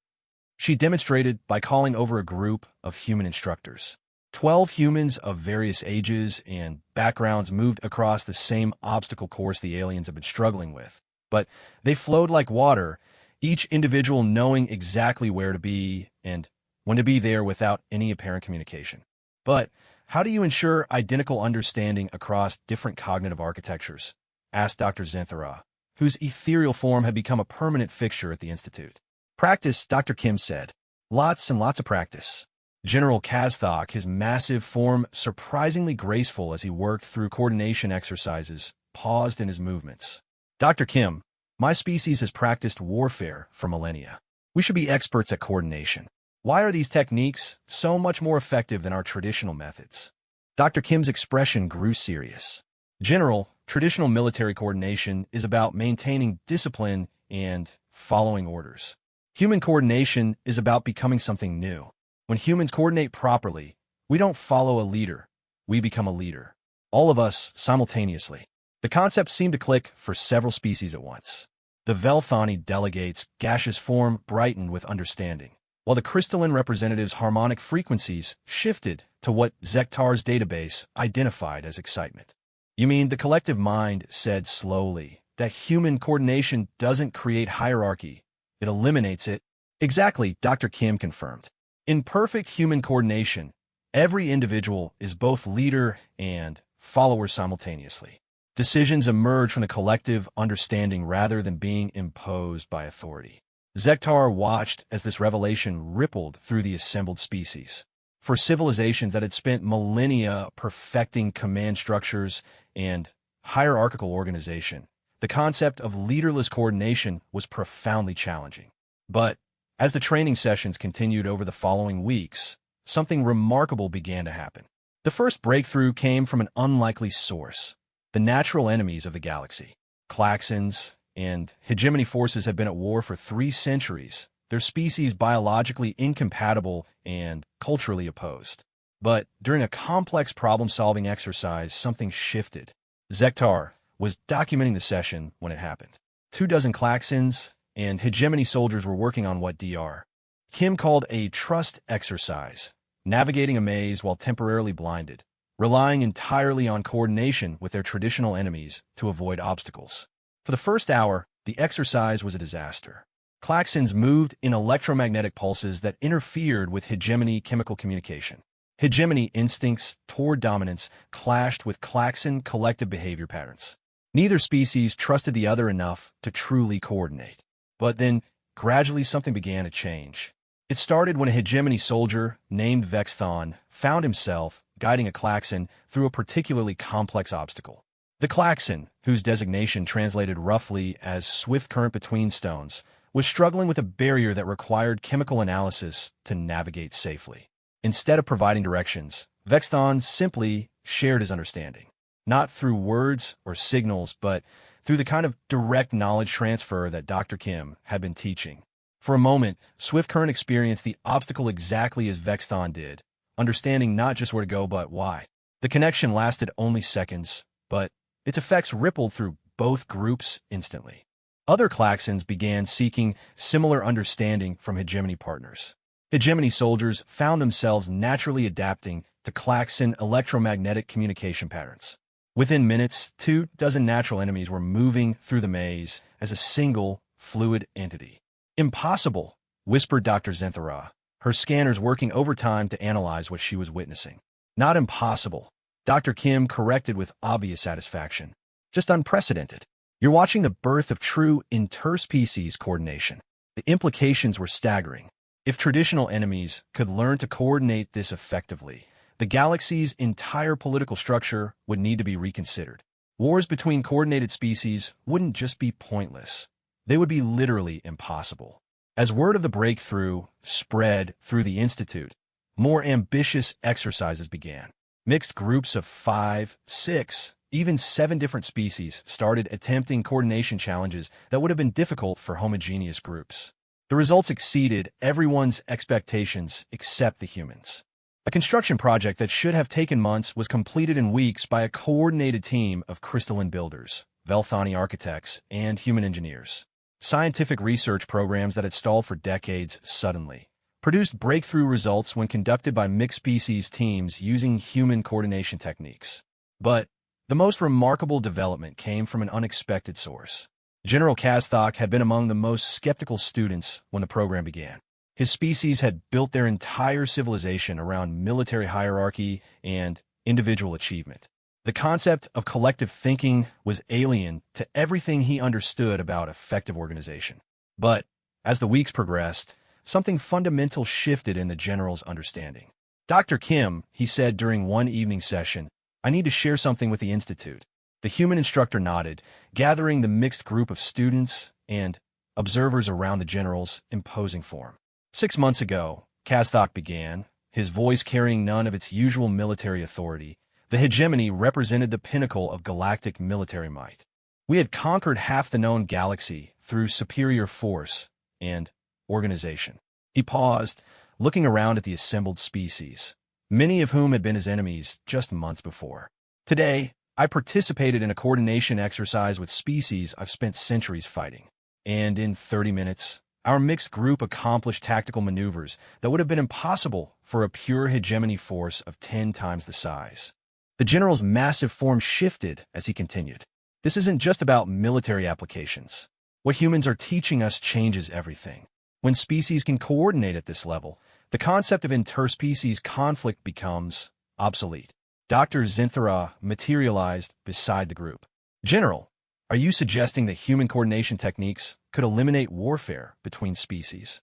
She demonstrated by calling over a group of human instructors. 12 humans of various ages and backgrounds moved across the same obstacle course the aliens have been struggling with. But they flowed like water, each individual knowing exactly where to be and when to be there without any apparent communication. But how do you ensure identical understanding across different cognitive architectures? Asked Dr. Zenthara, whose ethereal form had become a permanent fixture at the Institute. Practice, Dr. Kim said. Lots and lots of practice. General Kazthok, his massive form surprisingly graceful as he worked through coordination exercises, paused in his movements. Dr. Kim, my species has practiced warfare for millennia. We should be experts at coordination. Why are these techniques so much more effective than our traditional methods? Dr. Kim's expression grew serious. General, traditional military coordination is about maintaining discipline and following orders. Human coordination is about becoming something new. When humans coordinate properly, we don't follow a leader. We become a leader. All of us simultaneously. The concept seemed to click for several species at once. The Velthani delegates' gaseous form brightened with understanding, while the crystalline representatives' harmonic frequencies shifted to what Zektar's database identified as excitement. You mean the collective mind said slowly that human coordination doesn't create hierarchy, it eliminates it? Exactly, Dr. Kim confirmed. In perfect human coordination, every individual is both leader and follower simultaneously. Decisions emerge from the collective understanding rather than being imposed by authority. Zektar watched as this revelation rippled through the assembled species. For civilizations that had spent millennia perfecting command structures and hierarchical organization, the concept of leaderless coordination was profoundly challenging. But as the training sessions continued over the following weeks, something remarkable began to happen. The first breakthrough came from an unlikely source, the natural enemies of the galaxy. Klaxons and hegemony forces had been at war for 3 centuries, their species biologically incompatible and culturally opposed. But during a complex problem-solving exercise, something shifted. Zektar was documenting the session when it happened. 24 Klaxons and hegemony soldiers were working on what Dr. Kim called a trust exercise, navigating a maze while temporarily blinded, relying entirely on coordination with their traditional enemies to avoid obstacles. For the first hour, the exercise was a disaster. Klaxons moved in electromagnetic pulses that interfered with hegemony chemical communication. Hegemony instincts toward dominance clashed with Klaxon collective behavior patterns. Neither species trusted the other enough to truly coordinate. But then, gradually something began to change. It started when a hegemony soldier named Vexthon found himself guiding a Klaxon through a particularly complex obstacle. The Klaxon, whose designation translated roughly as swift current between stones, was struggling with a barrier that required chemical analysis to navigate safely. Instead of providing directions, Vexthon simply shared his understanding, not through words or signals, but through the kind of direct knowledge transfer that Dr. Kim had been teaching. For a moment, Swift Current experienced the obstacle exactly as Vexthon did, understanding not just where to go but why. The connection lasted only seconds, but its effects rippled through both groups instantly. Other Klaxons began seeking similar understanding from hegemony partners. Hegemony soldiers found themselves naturally adapting to Klaxon electromagnetic communication patterns. Within minutes, 24 natural enemies were moving through the maze as a single, fluid entity. Impossible, whispered Dr. Zinthara, her scanners working overtime to analyze what she was witnessing. Not impossible, Dr. Kim corrected with obvious satisfaction. Just unprecedented. You're watching the birth of true interspecies coordination. The implications were staggering. If traditional enemies could learn to coordinate this effectively, the galaxy's entire political structure would need to be reconsidered. Wars between coordinated species wouldn't just be pointless. They would be literally impossible. As word of the breakthrough spread through the Institute, more ambitious exercises began. Mixed groups of 5, 6, even 7 different species started attempting coordination challenges that would have been difficult for homogeneous groups. The results exceeded everyone's expectations except the humans. A construction project that should have taken months was completed in weeks by a coordinated team of crystalline builders, Velthani architects, and human engineers. Scientific research programs that had stalled for decades suddenly produced breakthrough results when conducted by mixed-species teams using human coordination techniques. But the most remarkable development came from an unexpected source. General Kazthok had been among the most skeptical students when the program began. His species had built their entire civilization around military hierarchy and individual achievement. The concept of collective thinking was alien to everything he understood about effective organization. But as the weeks progressed, something fundamental shifted in the general's understanding. Dr. Kim, he said during one evening session, I need to share something with the Institute. The human instructor nodded, gathering the mixed group of students and observers around the general's imposing form. 6 months ago, Kazthok began, his voice carrying none of its usual military authority. The hegemony represented the pinnacle of galactic military might. We had conquered half the known galaxy through superior force and organization. He paused, looking around at the assembled species, many of whom had been his enemies just months before. Today, I participated in a coordination exercise with species I've spent centuries fighting. And in 30 minutes, our mixed group accomplished tactical maneuvers that would have been impossible for a pure hegemony force of 10 times the size. The general's massive form shifted as he continued. This isn't just about military applications. What humans are teaching us changes everything. When species can coordinate at this level, the concept of interspecies conflict becomes obsolete. Dr. Zinthara materialized beside the group. General, are you suggesting that human coordination techniques could eliminate warfare between species?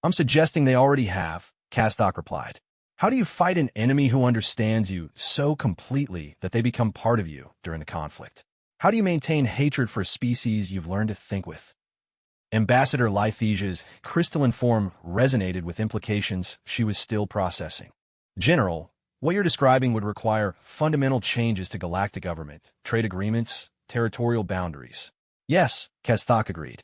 I'm suggesting they already have, Kazthok replied. How do you fight an enemy who understands you so completely that they become part of you during the conflict? How do you maintain hatred for a species you've learned to think with? Ambassador Lythesia's crystalline form resonated with implications she was still processing. General, what you're describing would require fundamental changes to galactic government, trade agreements, territorial boundaries. Yes, Kazthok agreed.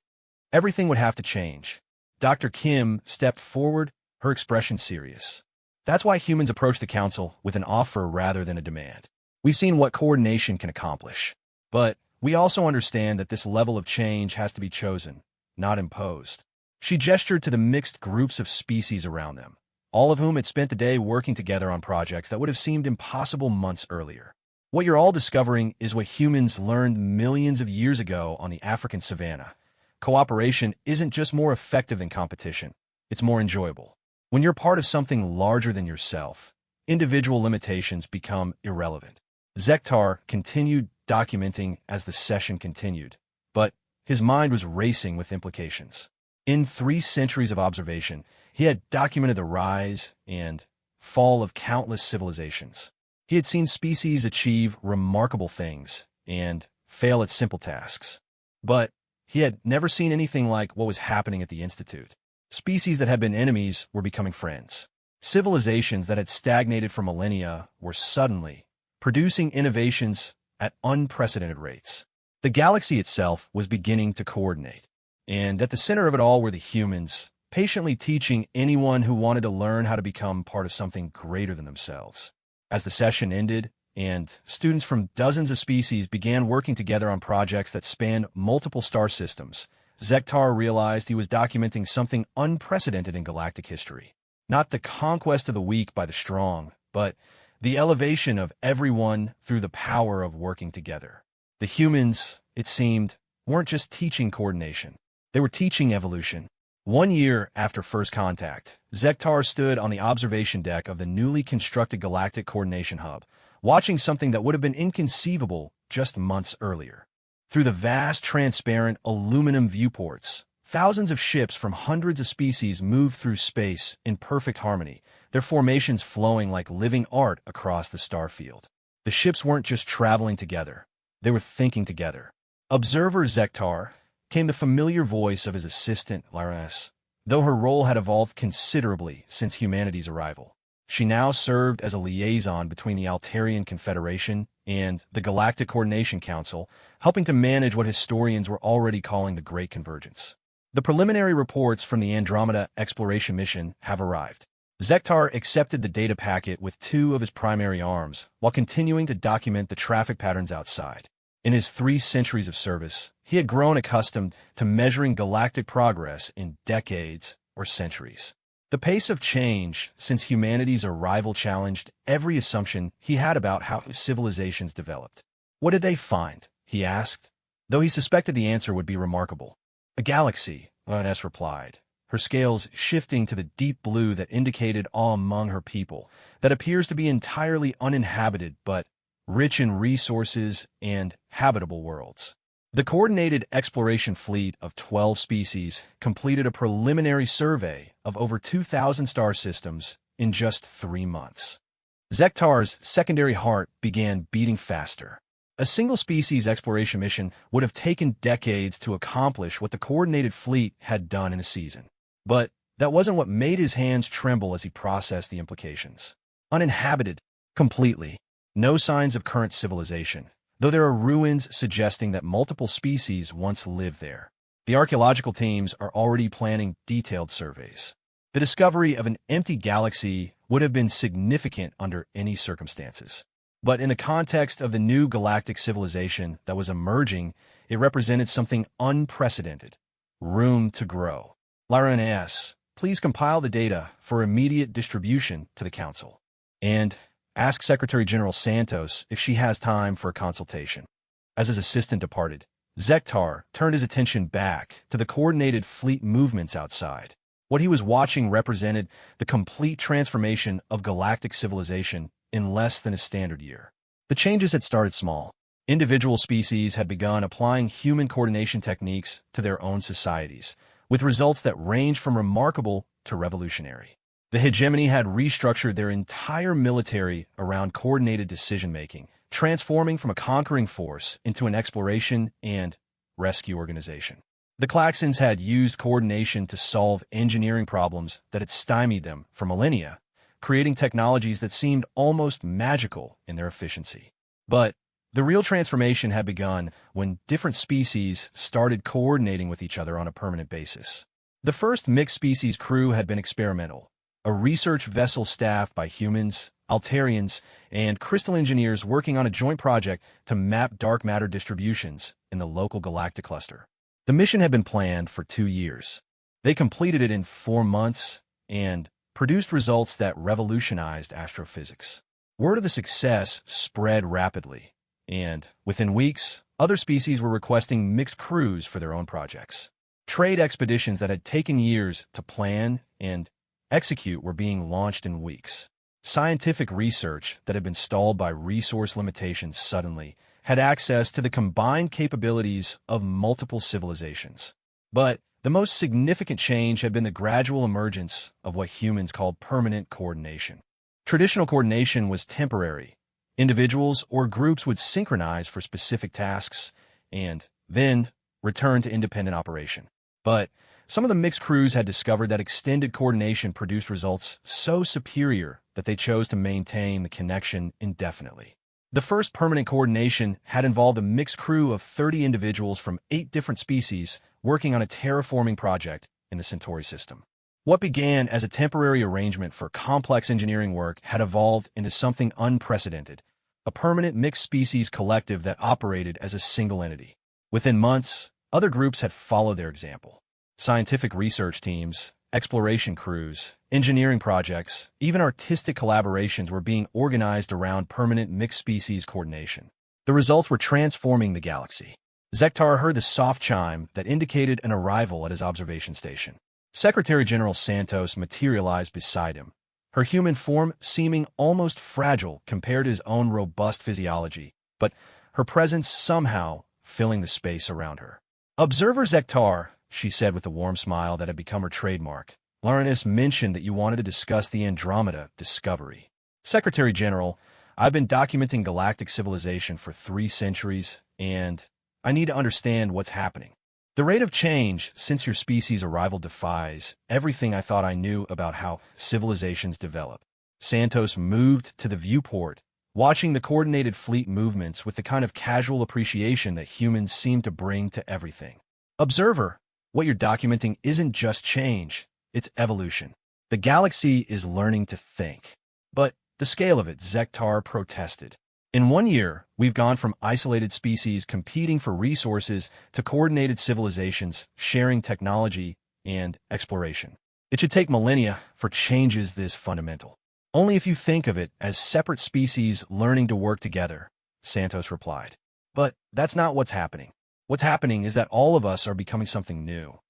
Everything would have to change. Dr. Kim stepped forward, her expression serious. That's why humans approach the Council with an offer rather than a demand. We've seen what coordination can accomplish. But we also understand that this level of change has to be chosen, not imposed. She gestured to the mixed groups of species around them, all of whom had spent the day working together on projects that would have seemed impossible months earlier. What you're all discovering is what humans learned millions of years ago on the African savanna. Cooperation isn't just more effective than competition, it's more enjoyable. When you're part of something larger than yourself, individual limitations become irrelevant. Zektar continued documenting as the session continued, but his mind was racing with implications. In 3 centuries of observation, he had documented the rise and fall of countless civilizations. He had seen species achieve remarkable things and fail at simple tasks. But he had never seen anything like what was happening at the Institute. Species that had been enemies were becoming friends. Civilizations that had stagnated for millennia were suddenly producing innovations at unprecedented rates. The galaxy itself was beginning to coordinate. And at the center of it all were the humans, patiently teaching anyone who wanted to learn how to become part of something greater than themselves. As the session ended, and students from dozens of species began working together on projects that spanned multiple star systems, Zektar realized he was documenting something unprecedented in galactic history. Not the conquest of the weak by the strong, but the elevation of everyone through the power of working together. The humans, it seemed, weren't just teaching coordination. They were teaching evolution. 1 year after first contact, Zektar stood on the observation deck of the newly constructed Galactic Coordination Hub, watching something that would have been inconceivable just months earlier. Through the vast, transparent aluminum viewports, thousands of ships from hundreds of species moved through space in perfect harmony, their formations flowing like living art across the starfield. The ships weren't just traveling together, they were thinking together. Observer Zektar came the familiar voice of his assistant, Lyra, though her role had evolved considerably since humanity's arrival. She now served as a liaison between the Altarian Confederation and the Galactic Coordination Council, helping to manage what historians were already calling the Great Convergence. The preliminary reports from the Andromeda exploration mission have arrived. Zektar accepted the data packet with 2 of his primary arms, while continuing to document the traffic patterns outside. In his 3 centuries of service, he had grown accustomed to measuring galactic progress in decades or centuries. The pace of change since humanity's arrival challenged every assumption he had about how civilizations developed. What did they find? He asked, though he suspected the answer would be remarkable. A galaxy, Lyra replied, her scales shifting to the deep blue that indicated awe among her people, that appears to be entirely uninhabited but rich in resources and habitable worlds. The coordinated exploration fleet of 12 species completed a preliminary survey of over 2,000 star systems in just 3 months. Zektar's secondary heart began beating faster. A single species exploration mission would have taken decades to accomplish what the coordinated fleet had done in a season. But that wasn't what made his hands tremble as he processed the implications. Uninhabited, completely. No signs of current civilization, though there are ruins suggesting that multiple species once lived there. The archaeological teams are already planning detailed surveys. The discovery of an empty galaxy would have been significant under any circumstances. But in the context of the new galactic civilization that was emerging, it represented something unprecedented. Room to grow. Lyra asks, please compile the data for immediate distribution to the Council. And ask Secretary General Santos if she has time for a consultation. As his assistant departed, Zektar turned his attention back to the coordinated fleet movements outside. What he was watching represented the complete transformation of galactic civilization in less than a standard year. The changes had started small. Individual species had begun applying human coordination techniques to their own societies, with results that ranged from remarkable to revolutionary. The hegemony had restructured their entire military around coordinated decision-making, transforming from a conquering force into an exploration and rescue organization. The Klaxons had used coordination to solve engineering problems that had stymied them for millennia, creating technologies that seemed almost magical in their efficiency. But the real transformation had begun when different species started coordinating with each other on a permanent basis. The first mixed species crew had been experimental, a research vessel staffed by humans, Altarians, and crystal engineers working on a joint project to map dark matter distributions in the local galactic cluster. The mission had been planned for 2 years. They completed it in 4 months and produced results that revolutionized astrophysics. Word of the success spread rapidly, and within weeks, other species were requesting mixed crews for their own projects. Trade expeditions that had taken years to plan and execute were being launched in weeks. Scientific research that had been stalled by resource limitations suddenly had access to the combined capabilities of multiple civilizations. But the most significant change had been the gradual emergence of what humans called permanent coordination. Traditional coordination was temporary. Individuals or groups would synchronize for specific tasks and then return to independent operation. But some of the mixed crews had discovered that extended coordination produced results so superior that they chose to maintain the connection indefinitely. The first permanent coordination had involved a mixed crew of 30 individuals from 8 different species working on a terraforming project in the Centauri system. What began as a temporary arrangement for complex engineering work had evolved into something unprecedented, a permanent mixed-species collective that operated as a single entity. Within months, other groups had followed their example. Scientific research teams, exploration crews, engineering projects, even artistic collaborations were being organized around permanent mixed-species coordination. The results were transforming the galaxy. Zektar heard the soft chime that indicated an arrival at his observation station. Secretary General Santos materialized beside him, her human form seeming almost fragile compared to his own robust physiology, but her presence somehow filling the space around her. "Observer Zektar," she said with a warm smile that had become her trademark, "Laurenus mentioned that you wanted to discuss the Andromeda discovery." "Secretary General, I've been documenting galactic civilization for 3 centuries, and I need to understand what's happening. The rate of change since your species' arrival defies everything I thought I knew about how civilizations develop." Santos moved to the viewport, watching the coordinated fleet movements with the kind of casual appreciation that humans seem to bring to everything. "Observer, what you're documenting isn't just change, it's evolution. The galaxy is learning to think." "But the scale of it," Zektar protested. "In 1 year, we've gone from isolated species competing for resources to coordinated civilizations sharing technology and exploration. It should take millennia for changes this fundamental." "Only if you think of it as separate species learning to work together," Santos replied. "But that's not what's happening. What's happening is that all of us are becoming something new."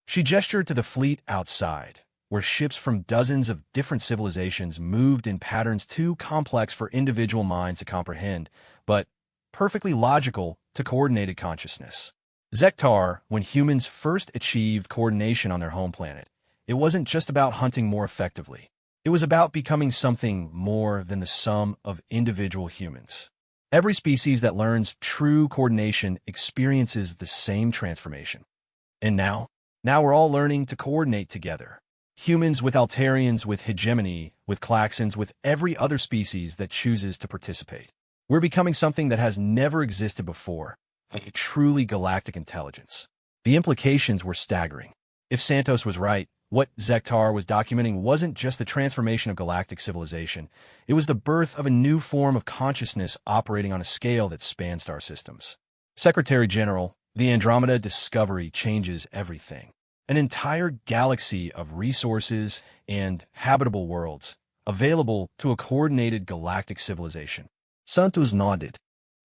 She gestured to the fleet outside, where ships from dozens of different civilizations moved in patterns too complex for individual minds to comprehend, but perfectly logical to coordinated consciousness. Zektar, when humans first achieved coordination on their home planet, it wasn't just about hunting more effectively. It was about becoming something more than the sum of individual humans. Every species that learns true coordination experiences the same transformation. And now we're all learning to coordinate together. Humans with Altarians, with hegemony, with Klaxons, with every other species that chooses to participate. We're becoming something that has never existed before, a truly galactic intelligence. The implications were staggering. If Santos was right, what Zektar was documenting wasn't just the transformation of galactic civilization, it was the birth of a new form of consciousness operating on a scale that spanned star systems. "Secretary General, the Andromeda discovery changes everything. An entire galaxy of resources and habitable worlds, available to a coordinated galactic civilization." Santos nodded.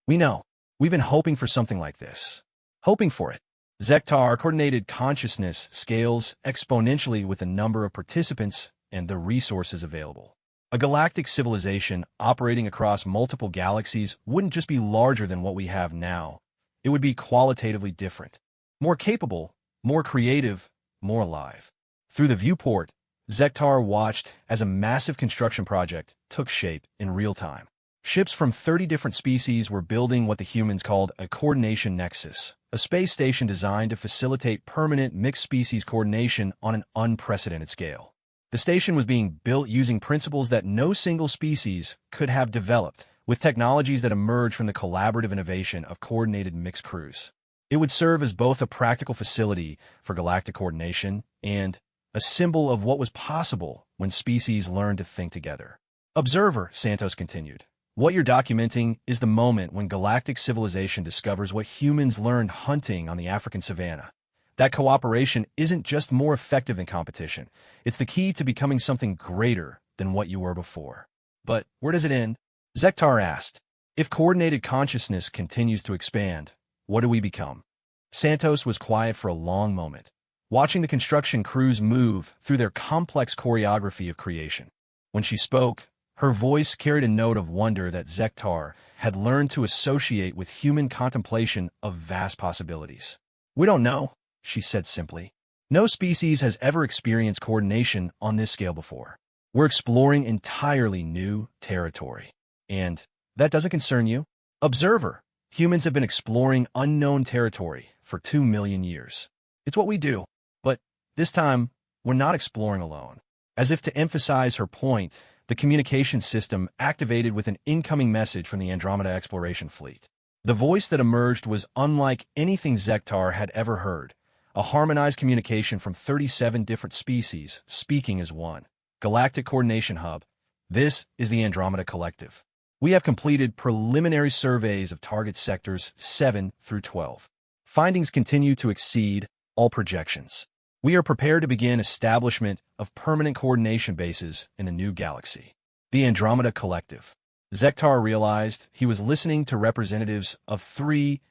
"We know. We've been hoping for something like this. Hoping for it." Zektar coordinated consciousness scales exponentially with the number of participants and the resources available. A galactic civilization operating across multiple galaxies wouldn't just be larger than what we have now. It would be qualitatively different. More capable, more creative, more alive. Through the viewport, Zektar watched as a massive construction project took shape in real time. Ships from 30 different species were building what the humans called a coordination nexus, a space station designed to facilitate permanent mixed-species coordination on an unprecedented scale. The station was being built using principles that no single species could have developed, with technologies that emerged from the collaborative innovation of coordinated mixed crews. It would serve as both a practical facility for galactic coordination and a symbol of what was possible when species learned to think together. "Observer," Santos continued, "what you're documenting is the moment when galactic civilization discovers what humans learned hunting on the African savanna. That cooperation isn't just more effective than competition. It's the key to becoming something greater than what you were before." "But where does it end?" Zektar asked. "If coordinated consciousness continues to expand, what do we become?" Santos was quiet for a long moment, watching the construction crews move through their complex choreography of creation. When she spoke, her voice carried a note of wonder that Zektar had learned to associate with human contemplation of vast possibilities. "We don't know," she said simply. "No species has ever experienced coordination on this scale before. We're exploring entirely new territory. And that doesn't concern you? Observer, humans have been exploring unknown territory for 2 million years. It's what we do. But this time, we're not exploring alone." As if to emphasize her point, the communication system activated with an incoming message from the Andromeda exploration fleet. The voice that emerged was unlike anything Zektar had ever heard, a harmonized communication from 37 different species, speaking as one. Galactic Coordination Hub. This is the Andromeda Collective. We have completed preliminary surveys of target sectors 7 through 12. Findings continue to exceed all projections. We are prepared to begin establishment of permanent coordination bases in the new galaxy. The Andromeda Collective. Zektar realized he was listening to representatives of 36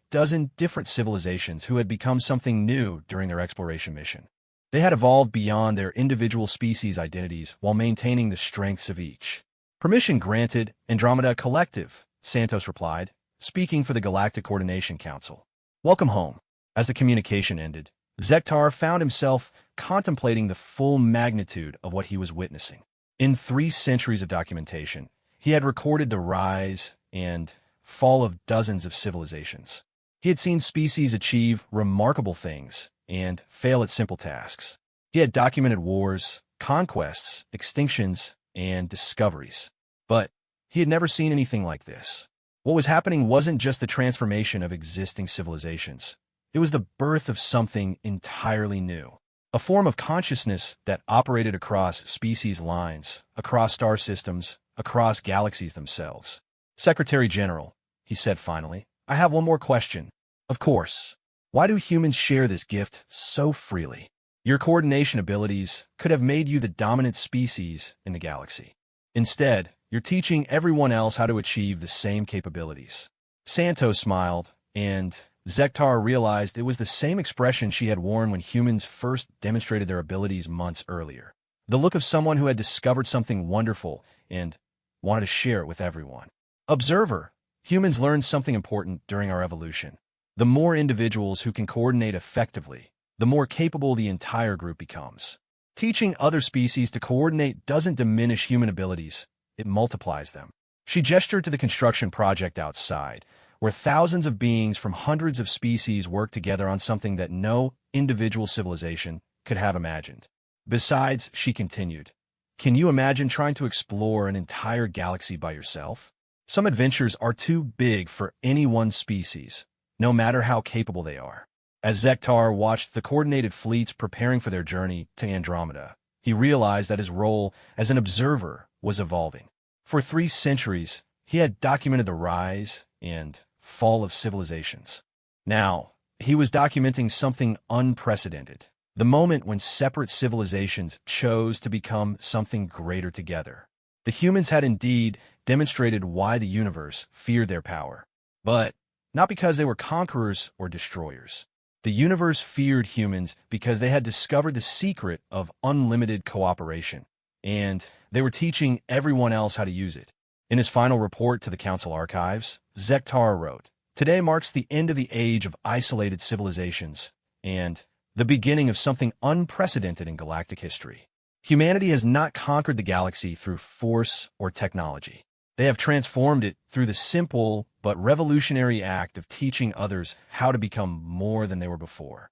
different civilizations who had become something new during their exploration mission. They had evolved beyond their individual species identities while maintaining the strengths of each. Permission granted, Andromeda Collective, Santos replied, speaking for the Galactic Coordination Council. Welcome home. As the communication ended, Zektar found himself contemplating the full magnitude of what he was witnessing. In 3 centuries of documentation, he had recorded the rise and fall of dozens of civilizations. He had seen species achieve remarkable things and fail at simple tasks. He had documented wars, conquests, extinctions, and discoveries. But he had never seen anything like this. What was happening wasn't just the transformation of existing civilizations. It was the birth of something entirely new. A form of consciousness that operated across species lines, across star systems, across galaxies themselves. Secretary General, he said finally, I have one more question. Of course. Why do humans share this gift so freely? Your coordination abilities could have made you the dominant species in the galaxy. Instead, you're teaching everyone else how to achieve the same capabilities. Santos smiled, and Zektar realized it was the same expression she had worn when humans first demonstrated their abilities months earlier. The look of someone who had discovered something wonderful and wanted to share it with everyone. Observer, humans learned something important during our evolution. The more individuals who can coordinate effectively, the more capable the entire group becomes. Teaching other species to coordinate doesn't diminish human abilities, it multiplies them. She gestured to the construction project outside, where thousands of beings from hundreds of species work together on something that no individual civilization could have imagined. Besides, she continued, can you imagine trying to explore an entire galaxy by yourself? Some adventures are too big for any one species, no matter how capable they are. As Zektar watched the coordinated fleets preparing for their journey to Andromeda, he realized that his role as an observer was evolving. For 3 centuries, he had documented the rise and fall of civilizations. Now, he was documenting something unprecedented, the moment when separate civilizations chose to become something greater together. The humans had indeed demonstrated why the universe feared their power, but not because they were conquerors or destroyers. The universe feared humans because they had discovered the secret of unlimited cooperation, and they were teaching everyone else how to use it. In his final report to the Council Archives, Zektar wrote, today marks the end of the age of isolated civilizations and the beginning of something unprecedented in galactic history. Humanity has not conquered the galaxy through force or technology. They have transformed it through the simple but revolutionary act of teaching others how to become more than they were before.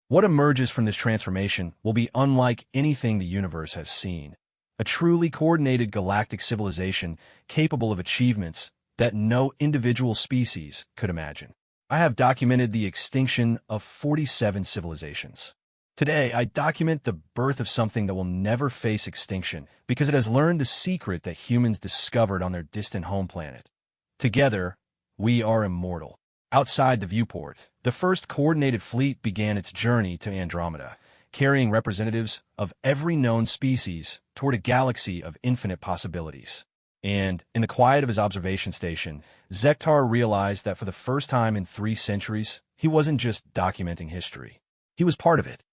What emerges from this transformation will be unlike anything the universe has seen. A truly coordinated galactic civilization capable of achievements that no individual species could imagine. I have documented the extinction of 47 civilizations. Today, I document the birth of something that will never face extinction because it has learned the secret that humans discovered on their distant home planet. Together, we are immortal. Outside the viewport, the first coordinated fleet began its journey to Andromeda, carrying representatives of every known species toward a galaxy of infinite possibilities. And, in the quiet of his observation station, Zektar realized that for the first time in 3 centuries, he wasn't just documenting history. He was part of it.